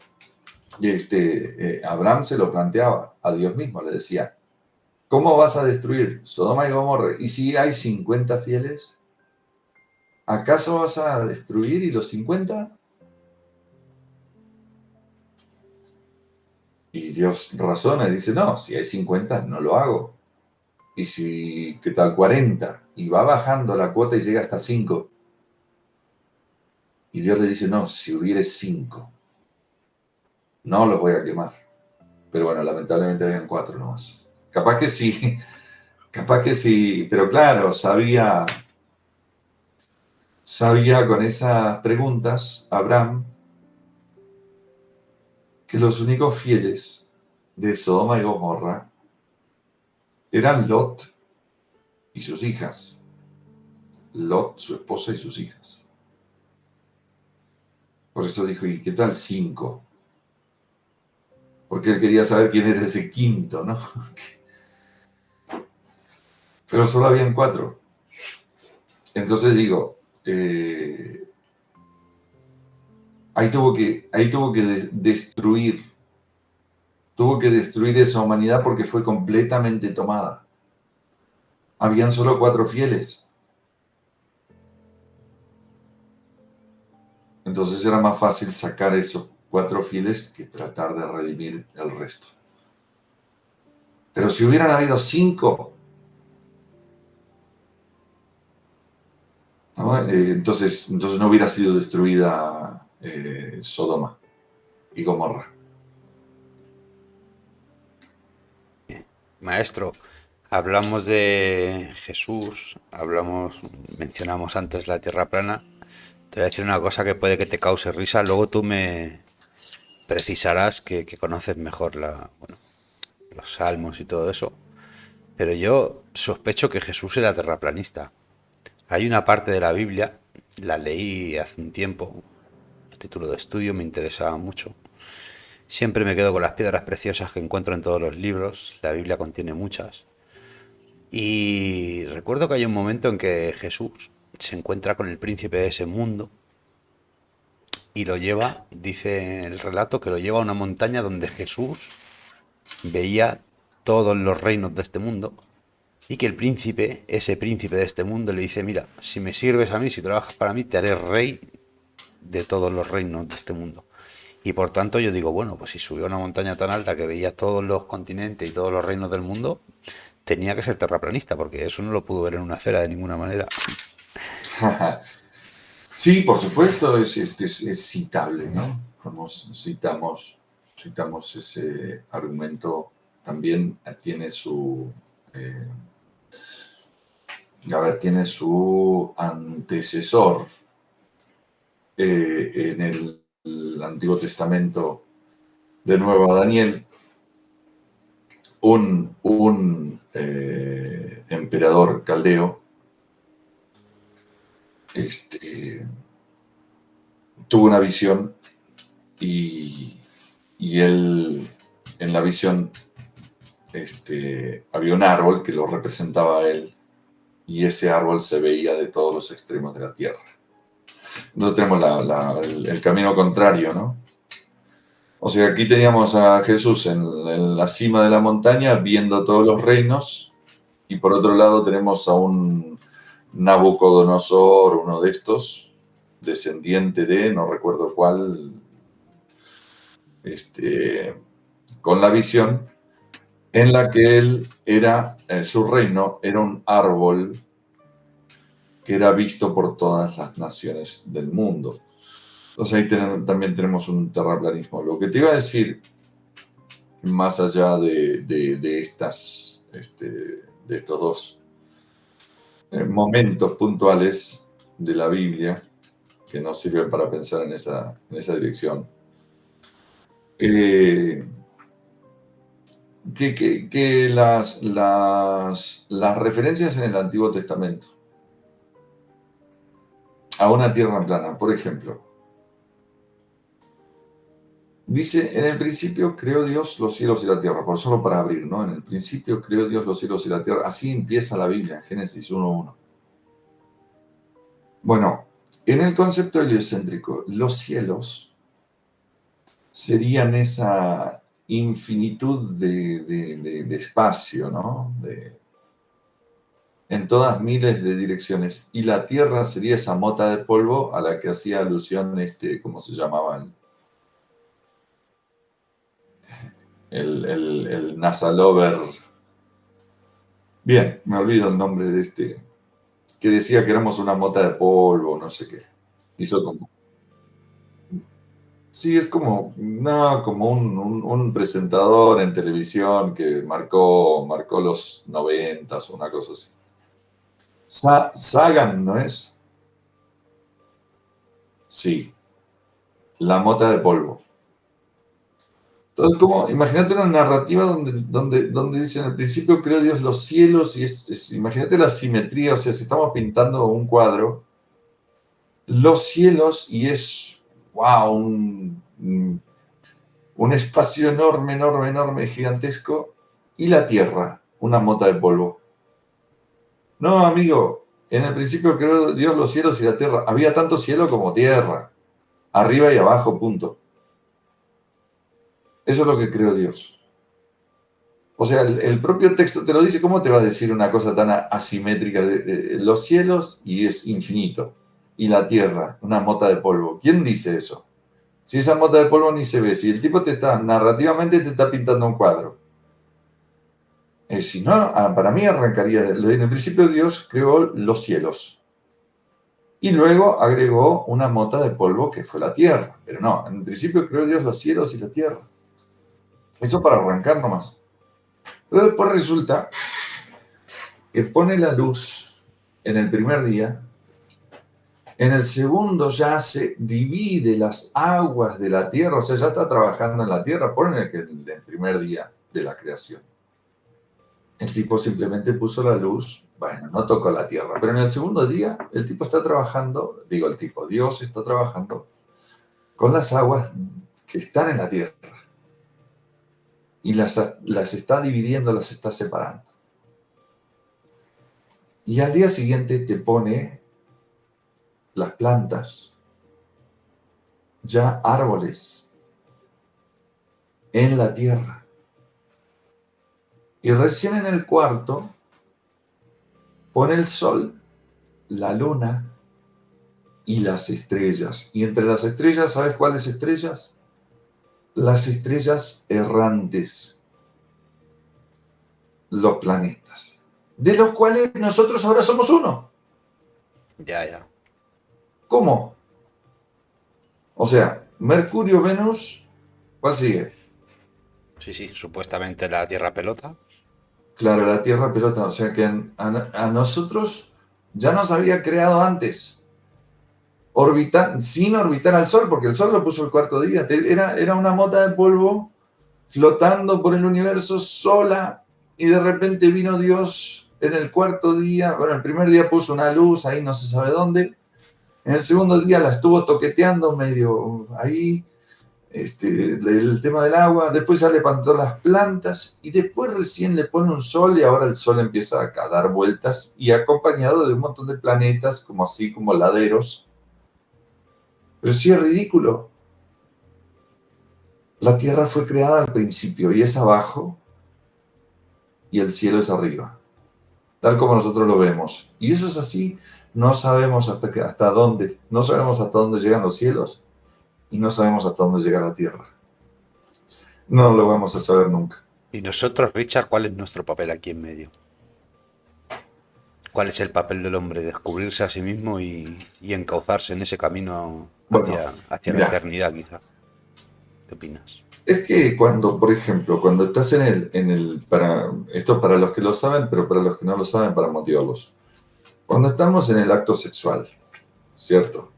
B: Abraham se lo planteaba a Dios mismo, le decía, ¿cómo vas a destruir Sodoma y Gomorra? ¿Y si hay 50 fieles? ¿Acaso vas a destruir y los 50? Y Dios razona y dice, no, si hay 50 no lo hago. Y si, ¿qué tal 40? Y va bajando la cuota y llega hasta 5. Y Dios le dice, no, si hubiere 5, no los voy a quemar. Pero bueno, lamentablemente habían 4 nomás. Capaz que sí, capaz que sí, pero claro, sabía con esas preguntas Abraham que los únicos fieles de Sodoma y Gomorra eran Lot y sus hijas. Lot, su esposa y sus hijas. Por eso dijo, ¿y qué tal 5? Porque él quería saber quién era ese quinto, ¿no? Pero solo habían 4. Entonces digo, ahí tuvo que destruir, tuvo que destruir esa humanidad porque fue completamente tomada. Habían solo 4 fieles. Entonces era más fácil sacar esos 4 fieles que tratar de redimir el resto. Pero si hubieran habido 5, ¿no? Entonces no hubiera sido destruida Sodoma y Gomorra.
A: Maestro, hablamos de Jesús, mencionamos antes la tierra plana. Te voy a decir una cosa que puede que te cause risa, luego tú me precisarás que conoces mejor bueno, los salmos y todo eso. Pero yo sospecho que Jesús era terraplanista. Hay una parte de la Biblia, la leí hace un tiempo, a título de estudio, me interesaba mucho. Siempre me quedo con las piedras preciosas que encuentro en todos los libros, la Biblia contiene muchas. Y recuerdo que hay un momento en que Jesús se encuentra con el príncipe de ese mundo y lo lleva, dice el relato, que lo lleva a una montaña donde Jesús veía todos los reinos de este mundo y que el príncipe, ese príncipe de este mundo, le dice, mira, si me sirves a mí, si trabajas para mí, te haré rey de todos los reinos de este mundo. Y por tanto yo digo, bueno, pues si subió a una montaña tan alta que veía todos los continentes y todos los reinos del mundo, tenía que ser terraplanista, porque eso no lo pudo ver en una esfera de ninguna manera.
B: Sí, por supuesto, es citable, ¿no? Citamos ese argumento, también eh, tiene su antecesor en el Antiguo Testamento, de nuevo a Daniel, un emperador caldeo, este, tuvo una visión y, y él, en la visión, había un árbol que lo representaba a él y ese árbol se veía de todos los extremos de la tierra. Entonces tenemos el camino contrario, ¿no? O sea, aquí teníamos a Jesús en la cima de la montaña viendo todos los reinos y por otro lado tenemos a un Nabucodonosor, uno de estos, descendiente de, no recuerdo cuál, con la visión en la que él era, su reino era un árbol que era visto por todas las naciones del mundo. Entonces ahí también tenemos un terraplanismo. Lo que te iba a decir, más allá de estos dos momentos puntuales de la Biblia que nos sirven para pensar en esa dirección, eh, que las referencias en el Antiguo Testamento a una tierra plana, por ejemplo, dice, en el principio creó Dios los cielos y la tierra, por solo para abrir, ¿no? En el principio creó Dios los cielos y la tierra. Así empieza la Biblia, en Génesis 1:1. Bueno, en el concepto heliocéntrico, los cielos serían esa infinitud de espacio, ¿no? en todas miles de direcciones. Y la Tierra sería esa mota de polvo a la que hacía alusión ¿cómo se llamaba? El NASA Lover. Bien, me olvido el nombre de que decía que éramos una mota de polvo, no sé qué. Hizo como. Sí, es como, no, como un presentador en televisión que marcó los 90 o una cosa así. Sagan, ¿no es? Sí, la mota de polvo. Entonces, imagínate una narrativa donde dice, en el principio creó Dios los cielos y imagínate la simetría, o sea, si estamos pintando un cuadro, los cielos y es, wow, un espacio enorme, enorme, enorme, gigantesco, y la tierra, una mota de polvo. No, amigo, en el principio creó Dios los cielos y la tierra. Había tanto cielo como tierra, arriba y abajo, punto. Eso es lo que creó Dios. O sea, el propio texto te lo dice. ¿Cómo te va a decir una cosa tan asimétrica de los cielos y es infinito? Y la tierra, una mota de polvo. ¿Quién dice eso? Si esa mota de polvo ni se ve, si el tipo narrativamente te está pintando un cuadro. Si no, para mí arrancaría, en el principio Dios creó los cielos. Y luego agregó una mota de polvo que fue la tierra. Pero no, en el principio creó Dios los cielos y la tierra. Eso para arrancar nomás. Pero después resulta que pone la luz en el primer día, en el segundo ya se divide las aguas de la tierra, o sea, ya está trabajando en la tierra, pone el primer día de la creación. El tipo simplemente puso la luz, bueno, no tocó la tierra, pero en el segundo día el tipo está trabajando, Dios está trabajando con las aguas que están en la tierra y las está dividiendo, las está separando. Y al día siguiente te pone las plantas, ya árboles, en la tierra. Y recién en el cuarto pone el sol, la luna y las estrellas. Y entre las estrellas, ¿sabes cuáles estrellas? Las estrellas errantes, los planetas, de los cuales nosotros ahora somos uno.
A: Ya.
B: ¿Cómo? O sea, Mercurio, Venus, ¿cuál sigue?
A: Sí, supuestamente la Tierra pelota.
B: Claro, la Tierra pelota, o sea que a nosotros ya nos había creado antes, sin orbitar al Sol, porque el Sol lo puso el cuarto día, era una mota de polvo flotando por el universo sola, y de repente vino Dios en el cuarto día, bueno, el primer día puso una luz, ahí no se sabe dónde, en el segundo día la estuvo toqueteando medio ahí, el tema del agua, después ya le plantó las plantas y después recién le pone un sol y ahora el sol empieza a dar vueltas y acompañado de un montón de planetas como así, como laderos. Pero sí es ridículo. La Tierra fue creada al principio y es abajo y el cielo es arriba, tal como nosotros lo vemos. Y eso es así, no sabemos hasta dónde, no sabemos hasta dónde llegan los cielos y no sabemos hasta dónde llega la Tierra. No lo vamos a saber nunca.
A: Y nosotros, Richard, ¿cuál es nuestro papel aquí en medio? ¿Cuál es el papel del hombre? Descubrirse a sí mismo y encauzarse en ese camino hacia la eternidad, quizá. ¿Qué opinas?
B: Es que por ejemplo, cuando estás esto para los que lo saben, pero para los que no lo saben, para motivarlos. Cuando estamos en el acto sexual, ¿cierto?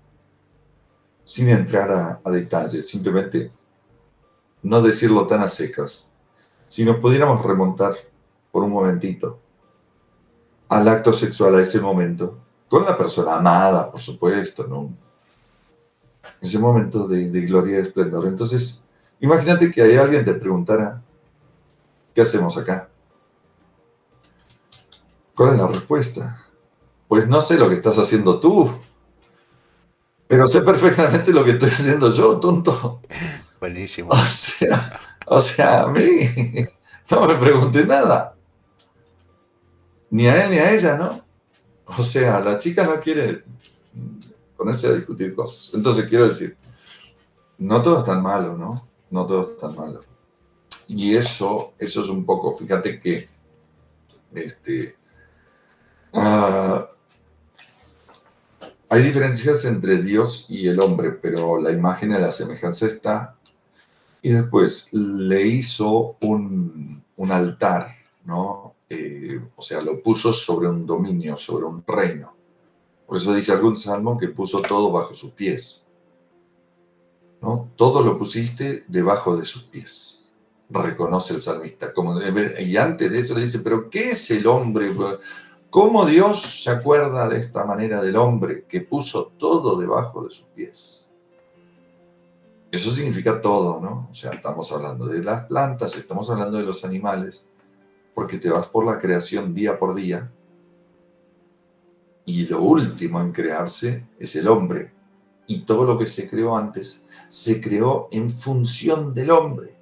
B: Sin entrar a detalles, simplemente no decirlo tan a secas. Si nos pudiéramos remontar por un momentito al acto sexual, a ese momento, con la persona amada, por supuesto, ¿no? Ese momento de gloria y de esplendor. Entonces, imagínate que ahí alguien te preguntara, ¿qué hacemos acá? ¿Cuál es la respuesta? Pues no sé lo que estás haciendo tú, pero sé perfectamente lo que estoy haciendo yo, tonto.
A: Buenísimo.
B: O sea, a mí no me pregunté nada. Ni a él ni a ella, ¿no? O sea, la chica no quiere ponerse a discutir cosas. Entonces, quiero decir, no todo es tan malo, ¿no? No todo es tan malo. Y eso es un poco, fíjate que ah, hay diferencias entre Dios y el hombre, pero la imagen y la semejanza está. Y después le hizo un altar, ¿no? O sea, lo puso sobre un dominio, sobre un reino. Por eso dice algún salmo que puso todo bajo sus pies, ¿no? Todo lo pusiste debajo de sus pies, reconoce el salmista. Y antes de eso le dice, pero ¿qué es el hombre? ¿Cómo Dios se acuerda de esta manera del hombre que puso todo debajo de sus pies? Eso significa todo, ¿no? O sea, estamos hablando de las plantas, estamos hablando de los animales, porque te vas por la creación día por día, y lo último en crearse es el hombre. Y todo lo que se creó antes se creó en función del hombre.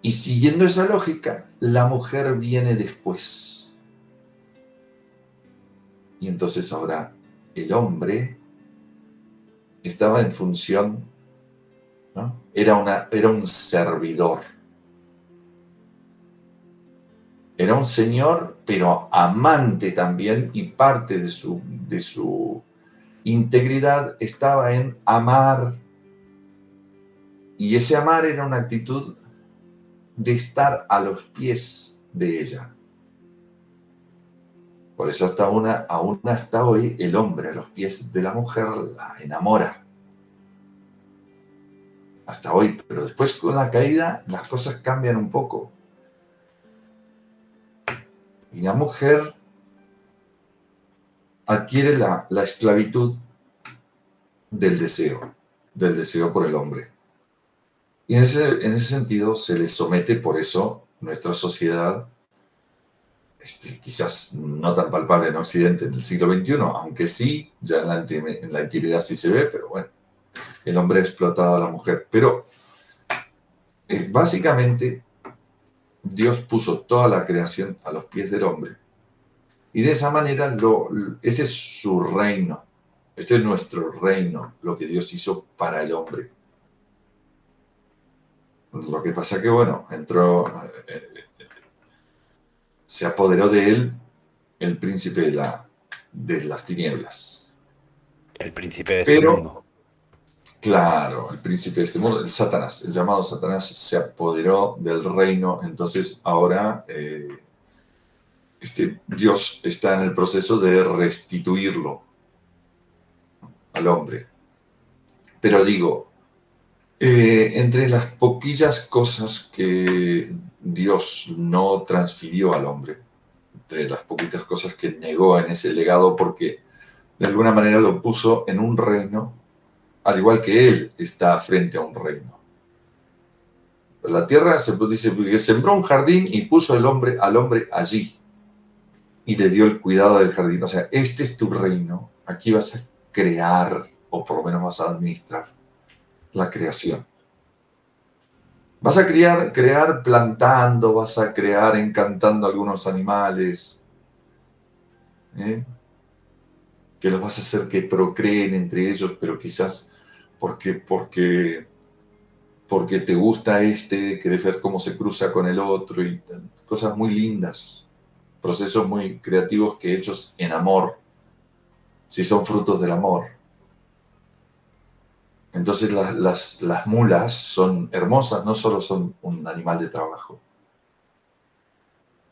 B: Y siguiendo esa lógica, la mujer viene después. Y entonces ahora el hombre estaba en función, ¿no? Era un servidor. Era un señor, pero amante también, y parte de su integridad estaba en amar. Y ese amar era una actitud de estar a los pies de ella. Por eso aún hasta hoy el hombre a los pies de la mujer la enamora. Hasta hoy, pero después con la caída las cosas cambian un poco. Y la mujer adquiere la esclavitud del deseo por el hombre. Y en ese sentido se le somete, por eso nuestra sociedad, quizás no tan palpable en Occidente en el siglo XXI, aunque sí, ya en la intimidad sí se ve, pero bueno, el hombre ha explotado a la mujer. Pero básicamente Dios puso toda la creación a los pies del hombre. Y de esa manera, ese es su reino. Este es nuestro reino, lo que Dios hizo para el hombre. Lo que pasa que, bueno, se apoderó de él el príncipe de las tinieblas.
A: El príncipe de este mundo.
B: Claro, el príncipe de este mundo, el Satanás, el llamado Satanás, se apoderó del reino. Entonces ahora Dios está en el proceso de restituirlo al hombre. Pero digo, entre las poquillas cosas que Dios no transfirió al hombre, entre las poquitas cosas que negó en ese legado, porque de alguna manera lo puso en un reino, al igual que él está frente a un reino. La tierra se dice que sembró un jardín y puso al hombre allí y le dio el cuidado del jardín. O sea, este es tu reino, aquí vas a crear, o por lo menos vas a administrar la creación. Vas a crear plantando, vas a crear encantando a algunos animales, que los vas a hacer que procreen entre ellos, pero quizás porque te gusta querés ver cómo se cruza con el otro, y cosas muy lindas, procesos muy creativos que hechos en amor, si son frutos del amor. Entonces las mulas son hermosas, no solo son un animal de trabajo,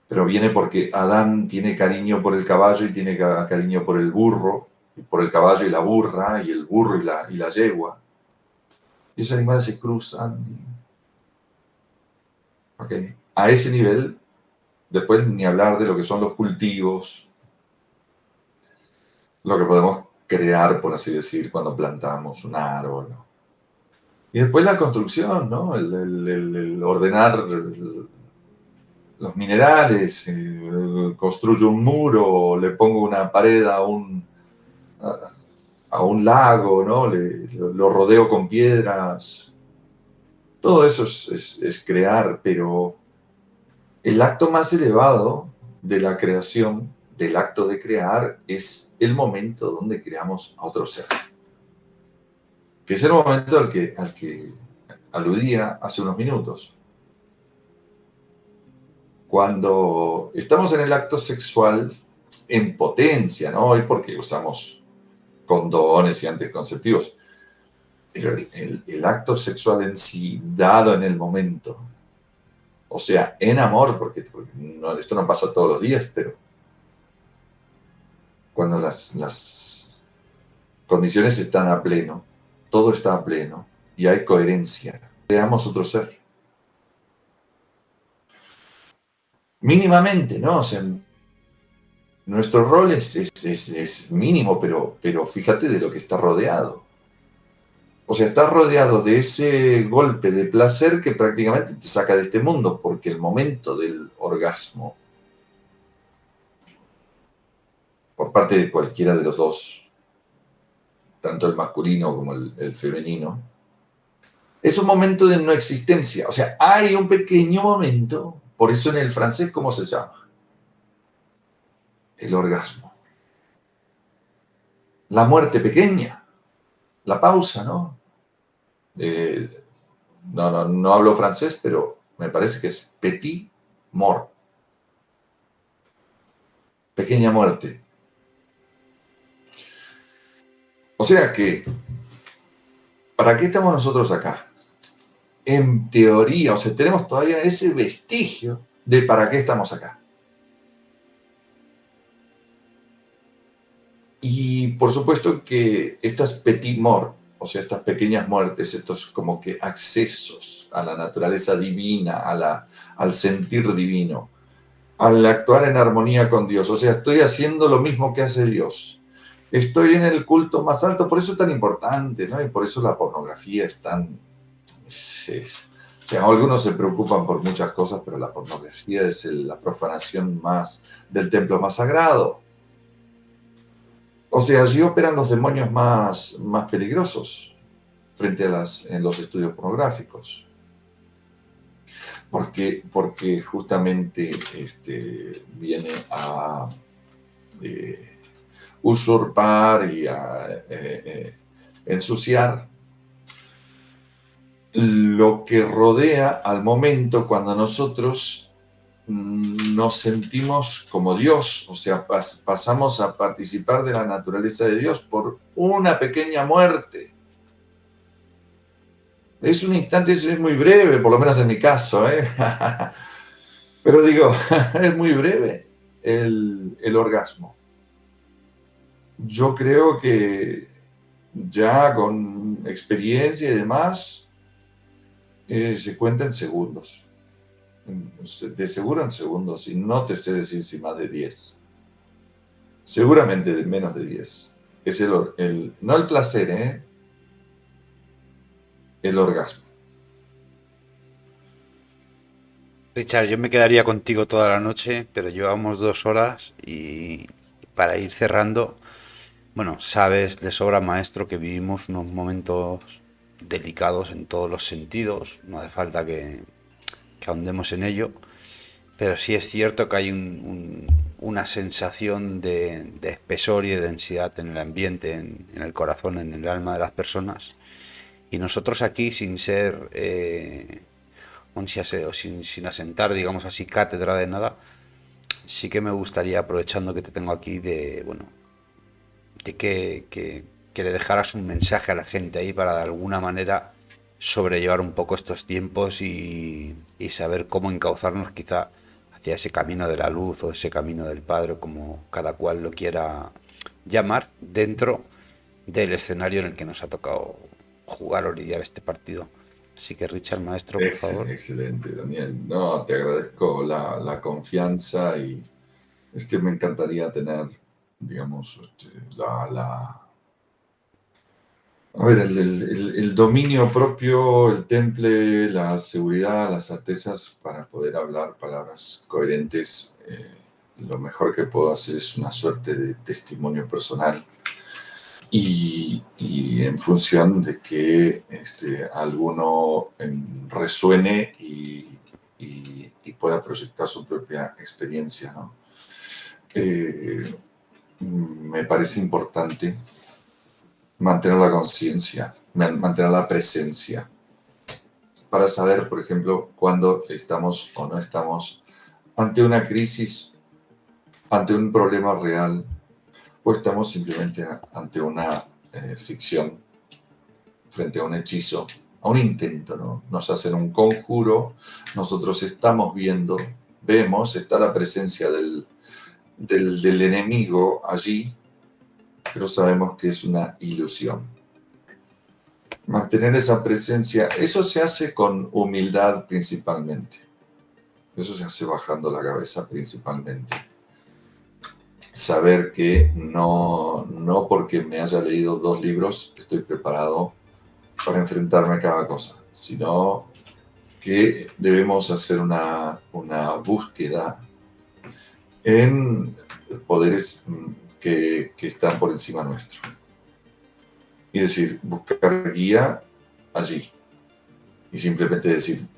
B: pero viene porque Adán tiene cariño por el caballo y tiene cariño por el burro, y por el caballo y la burra, y el burro y la yegua. Y esos animales se cruzan. Okay. A ese nivel, después ni hablar de lo que son los cultivos, lo que podemos crear, por así decir, cuando plantamos un árbol, ¿no? Y después la construcción, ¿no? El ordenar los minerales, construyo un muro, le pongo una pared a un lago, ¿no? Lo rodeo con piedras. Todo eso es crear, pero El acto más elevado de la creación, del acto de crear, es el momento donde creamos a otro ser. Que es el momento al que aludía hace unos minutos. Cuando estamos en el acto sexual en potencia, ¿no? Hoy porque usamos condones y anticonceptivos, pero el acto sexual en sí, dado en el momento, o sea, en amor, porque no, esto no pasa todos los días, pero cuando las condiciones están a pleno, todo está a pleno y hay coherencia, creamos otro ser. Mínimamente, ¿no? O sea, nuestro rol es mínimo, pero fíjate de lo que está rodeado. O sea, estás rodeado de ese golpe de placer que prácticamente te saca de este mundo, porque el momento del orgasmo, por parte de cualquiera de los dos, tanto el masculino como el femenino, es un momento de no existencia. O sea, hay un pequeño momento, por eso en el francés, ¿cómo se llama? El orgasmo. La muerte pequeña, la pausa, ¿no? No hablo francés, pero me parece que es petit mort. Pequeña muerte. O sea que, ¿para qué estamos nosotros acá? En teoría, o sea, tenemos todavía ese vestigio de para qué estamos acá. Y por supuesto que estas petit mort, o sea, estas pequeñas muertes, estos como que accesos a la naturaleza divina, al sentir divino, al actuar en armonía con Dios, o sea, estoy haciendo lo mismo que hace Dios. Estoy en el culto más alto, por eso es tan importante, ¿no? Y por eso la pornografía es tan... o sea, algunos se preocupan por muchas cosas, pero la pornografía es la profanación más del templo más sagrado. O sea, allí operan los demonios más peligrosos frente a en los estudios pornográficos. Porque justamente viene a usurpar y a ensuciar lo que rodea al momento cuando nosotros nos sentimos como Dios, o sea, pasamos a participar de la naturaleza de Dios por una pequeña muerte. Es un instante, es muy breve, por lo menos en mi caso, ¿eh? Pero digo, es muy breve el orgasmo. Yo creo que ya con experiencia y demás, se cuenta en segundos. De seguro en segundos, y no te sé decir si más de 10. Seguramente de menos de 10. Es no el placer, el orgasmo.
A: Richard, yo me quedaría contigo toda la noche, pero llevamos 2 horas y para ir cerrando, bueno, sabes de sobra, maestro, que vivimos unos momentos delicados en todos los sentidos, no hace falta que ahondemos en ello, pero sí es cierto que hay una sensación de espesor y de densidad en el ambiente, en el corazón, en el alma de las personas, y nosotros aquí, sin ser o sin asentar, digamos así, cátedra de nada, sí que me gustaría, aprovechando que te tengo aquí, bueno, de que le dejaras un mensaje a la gente ahí para de alguna manera sobrellevar un poco estos tiempos y saber cómo encauzarnos quizá hacia ese camino de la luz o ese camino del Padre, como cada cual lo quiera llamar, dentro del escenario en el que nos ha tocado jugar o lidiar este partido. Así que Richard, maestro, por favor.
B: Excelente, Daniel. No, te agradezco la confianza y me encantaría tener, digamos, a ver, el dominio propio, el temple, la seguridad, las certezas para poder hablar palabras coherentes. Lo mejor que puedo hacer es una suerte de testimonio personal y en función de que alguno resuene y y pueda proyectar su propia experiencia, ¿no? Me parece importante mantener la conciencia, mantener la presencia, para saber, por ejemplo, cuándo estamos o no estamos ante una crisis, ante un problema real, o estamos simplemente ante una ficción, frente a un hechizo, a un intento, ¿no? Nos hacen un conjuro, nosotros estamos viendo, vemos, está la presencia del enemigo allí, pero sabemos que es una ilusión. Mantener esa presencia, eso se hace con humildad principalmente. Eso se hace bajando la cabeza principalmente. Saber que no porque me haya leído 2 libros estoy preparado para enfrentarme a cada cosa, sino que debemos hacer una búsqueda en poderes que están por encima nuestro. Y decir, buscar guía allí. Y simplemente decir,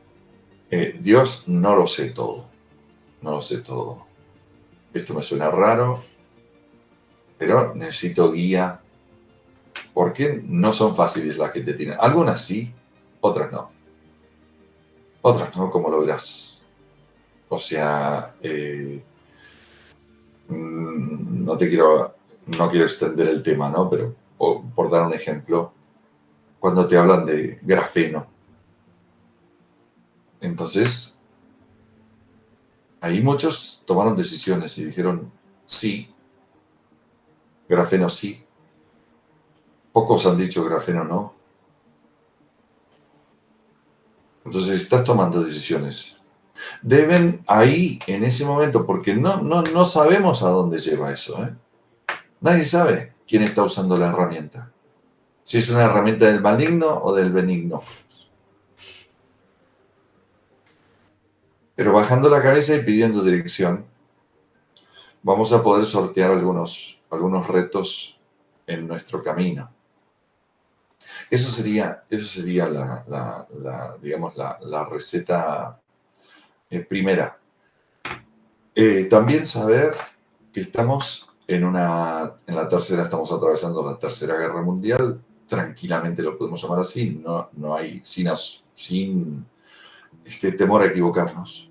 B: Dios, no lo sé todo. No lo sé todo. Esto me suena raro, pero necesito guía. Porque no son fáciles las que te tienen. Algunas sí, otras no. Otras no, como lo verás. O sea, no quiero extender el tema, ¿no? Pero por dar un ejemplo, cuando te hablan de grafeno, entonces ahí muchos tomaron decisiones y dijeron sí, grafeno sí. Pocos han dicho grafeno no. Entonces estás tomando decisiones. Deben ahí, en ese momento, porque no sabemos a dónde lleva eso, ¿eh? Nadie sabe quién está usando la herramienta. Si es una herramienta del maligno o del benigno. Pero bajando la cabeza y pidiendo dirección, vamos a poder sortear algunos retos en nuestro camino. Eso sería la receta primera. También saber que estamos en la tercera, estamos atravesando la Tercera Guerra Mundial, tranquilamente lo podemos llamar así, no hay, sin temor a equivocarnos.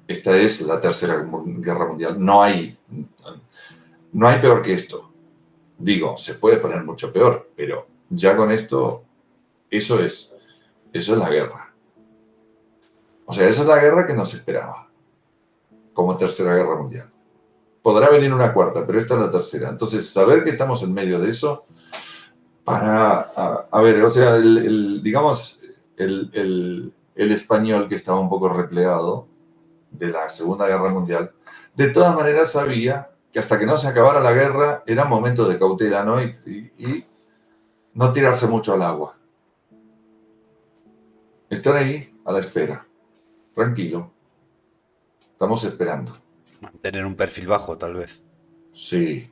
B: Esta es la Tercera Guerra Mundial, no hay peor que esto. Digo, se puede poner mucho peor, pero ya con esto, eso es la guerra. O sea, esa es la guerra que nos esperaba, como Tercera Guerra Mundial. Podrá venir una cuarta, pero esta es la tercera. Entonces, saber que estamos en medio de eso, a ver, o sea, digamos, el español que estaba un poco replegado de la Segunda Guerra Mundial, de todas maneras sabía que hasta que no se acabara la guerra era un momento de cautela, ¿no? Y no tirarse mucho al agua. Estar ahí a la espera, tranquilo. Estamos esperando.
A: Mantener un perfil bajo, tal vez.
B: Sí,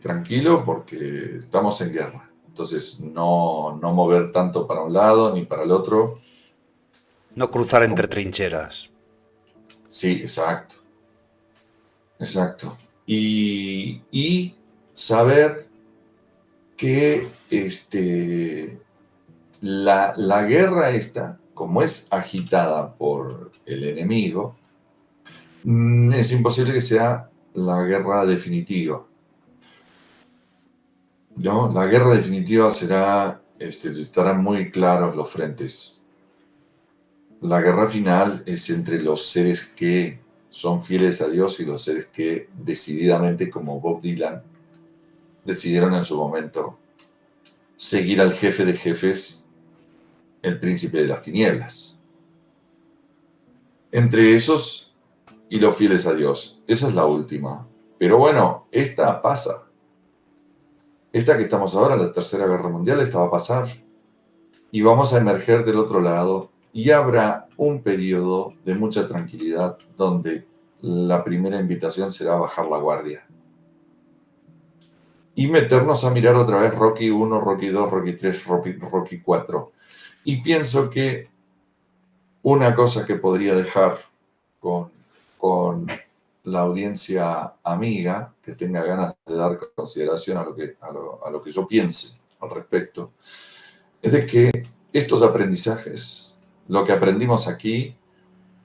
B: tranquilo porque estamos en guerra. Entonces, no mover tanto para un lado ni para el otro.
A: No cruzar entre trincheras.
B: Sí, exacto. Y saber que la guerra esta, como es agitada por el enemigo, es imposible que sea la guerra definitiva. ¿No? La guerra definitiva estarán muy claros los frentes. La guerra final es entre los seres que son fieles a Dios y los seres que decididamente, como Bob Dylan, decidieron en su momento seguir al jefe de jefes, el príncipe de las tinieblas. Entre esos y los fieles a Dios. Esa es la última. Pero bueno, esta pasa. Esta que estamos ahora, la Tercera Guerra Mundial, esta va a pasar. Y vamos a emerger del otro lado y habrá un periodo de mucha tranquilidad donde la primera invitación será bajar la guardia. Y meternos a mirar otra vez Rocky 1, Rocky 2, Rocky 3, Rocky 4. Y pienso que una cosa que podría dejar con la audiencia amiga que tenga ganas de dar consideración a lo que yo piense al respecto, es de que estos aprendizajes, lo que aprendimos aquí,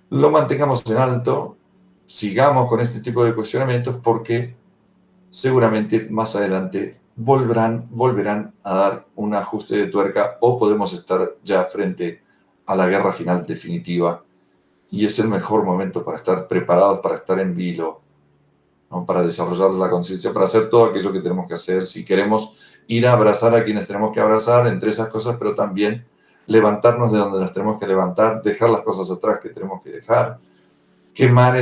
B: lo mantengamos en alto, sigamos con este tipo de cuestionamientos porque seguramente más adelante volverán a dar un ajuste de tuerca o podemos estar ya frente a la guerra final definitiva y es el mejor momento para estar preparados, para estar en vilo, ¿no? Para desarrollar la conciencia, para hacer todo aquello que tenemos que hacer, si queremos ir a abrazar a quienes tenemos que abrazar, entre esas cosas, pero también levantarnos de donde nos tenemos que levantar, dejar las cosas atrás que tenemos que dejar, quemar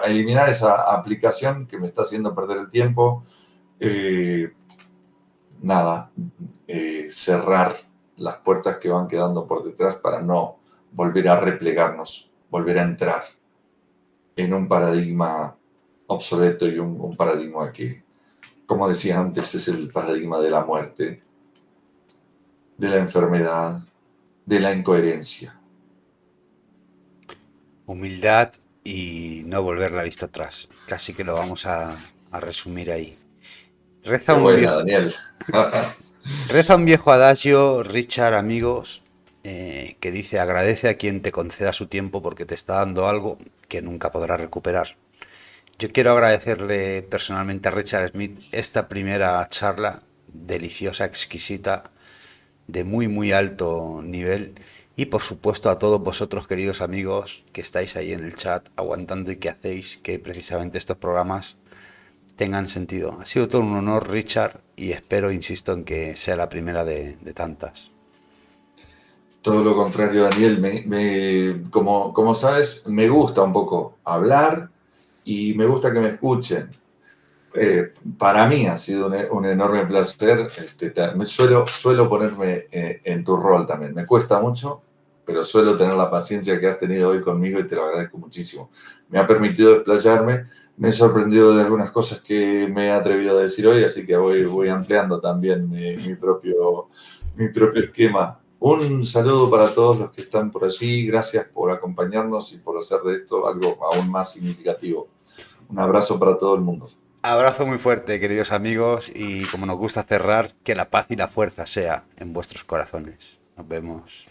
B: eliminar esa aplicación que me está haciendo perder el tiempo, cerrar las puertas que van quedando por detrás para no volver a replegarnos, volver a entrar en un paradigma obsoleto y un paradigma que, como decía antes, es el paradigma de la muerte, de la enfermedad, de la incoherencia.
A: Humildad y no volver la vista atrás. Casi que lo vamos a resumir ahí.
B: Qué buena, Daniel.
A: Reza un viejo adagio, Richard, amigos, que dice: agradece a quien te conceda su tiempo porque te está dando algo que nunca podrá recuperar. Yo quiero agradecerle personalmente a Richard Smith esta primera charla deliciosa, exquisita, de muy muy alto nivel, y por supuesto a todos vosotros, queridos amigos, que estáis ahí en el chat aguantando y que hacéis que precisamente estos programas tengan sentido. Ha sido todo un honor, Richard, y espero, insisto, en que sea la primera de tantas.
B: Todo lo contrario, Daniel. Como sabes, me gusta un poco hablar y me gusta que me escuchen. Para mí ha sido un enorme placer. Suelo ponerme en tu rol también. Me cuesta mucho, pero suelo tener la paciencia que has tenido hoy conmigo y te lo agradezco muchísimo. Me ha permitido desplayarme. Me he sorprendido de algunas cosas que me he atrevido a decir hoy, así que voy ampliando también mi propio esquema. Un saludo para todos los que están por allí. Gracias por acompañarnos y por hacer de esto algo aún más significativo. Un abrazo para todo el mundo.
A: Abrazo muy fuerte, queridos amigos, y como nos gusta cerrar, que la paz y la fuerza sea en vuestros corazones. Nos vemos.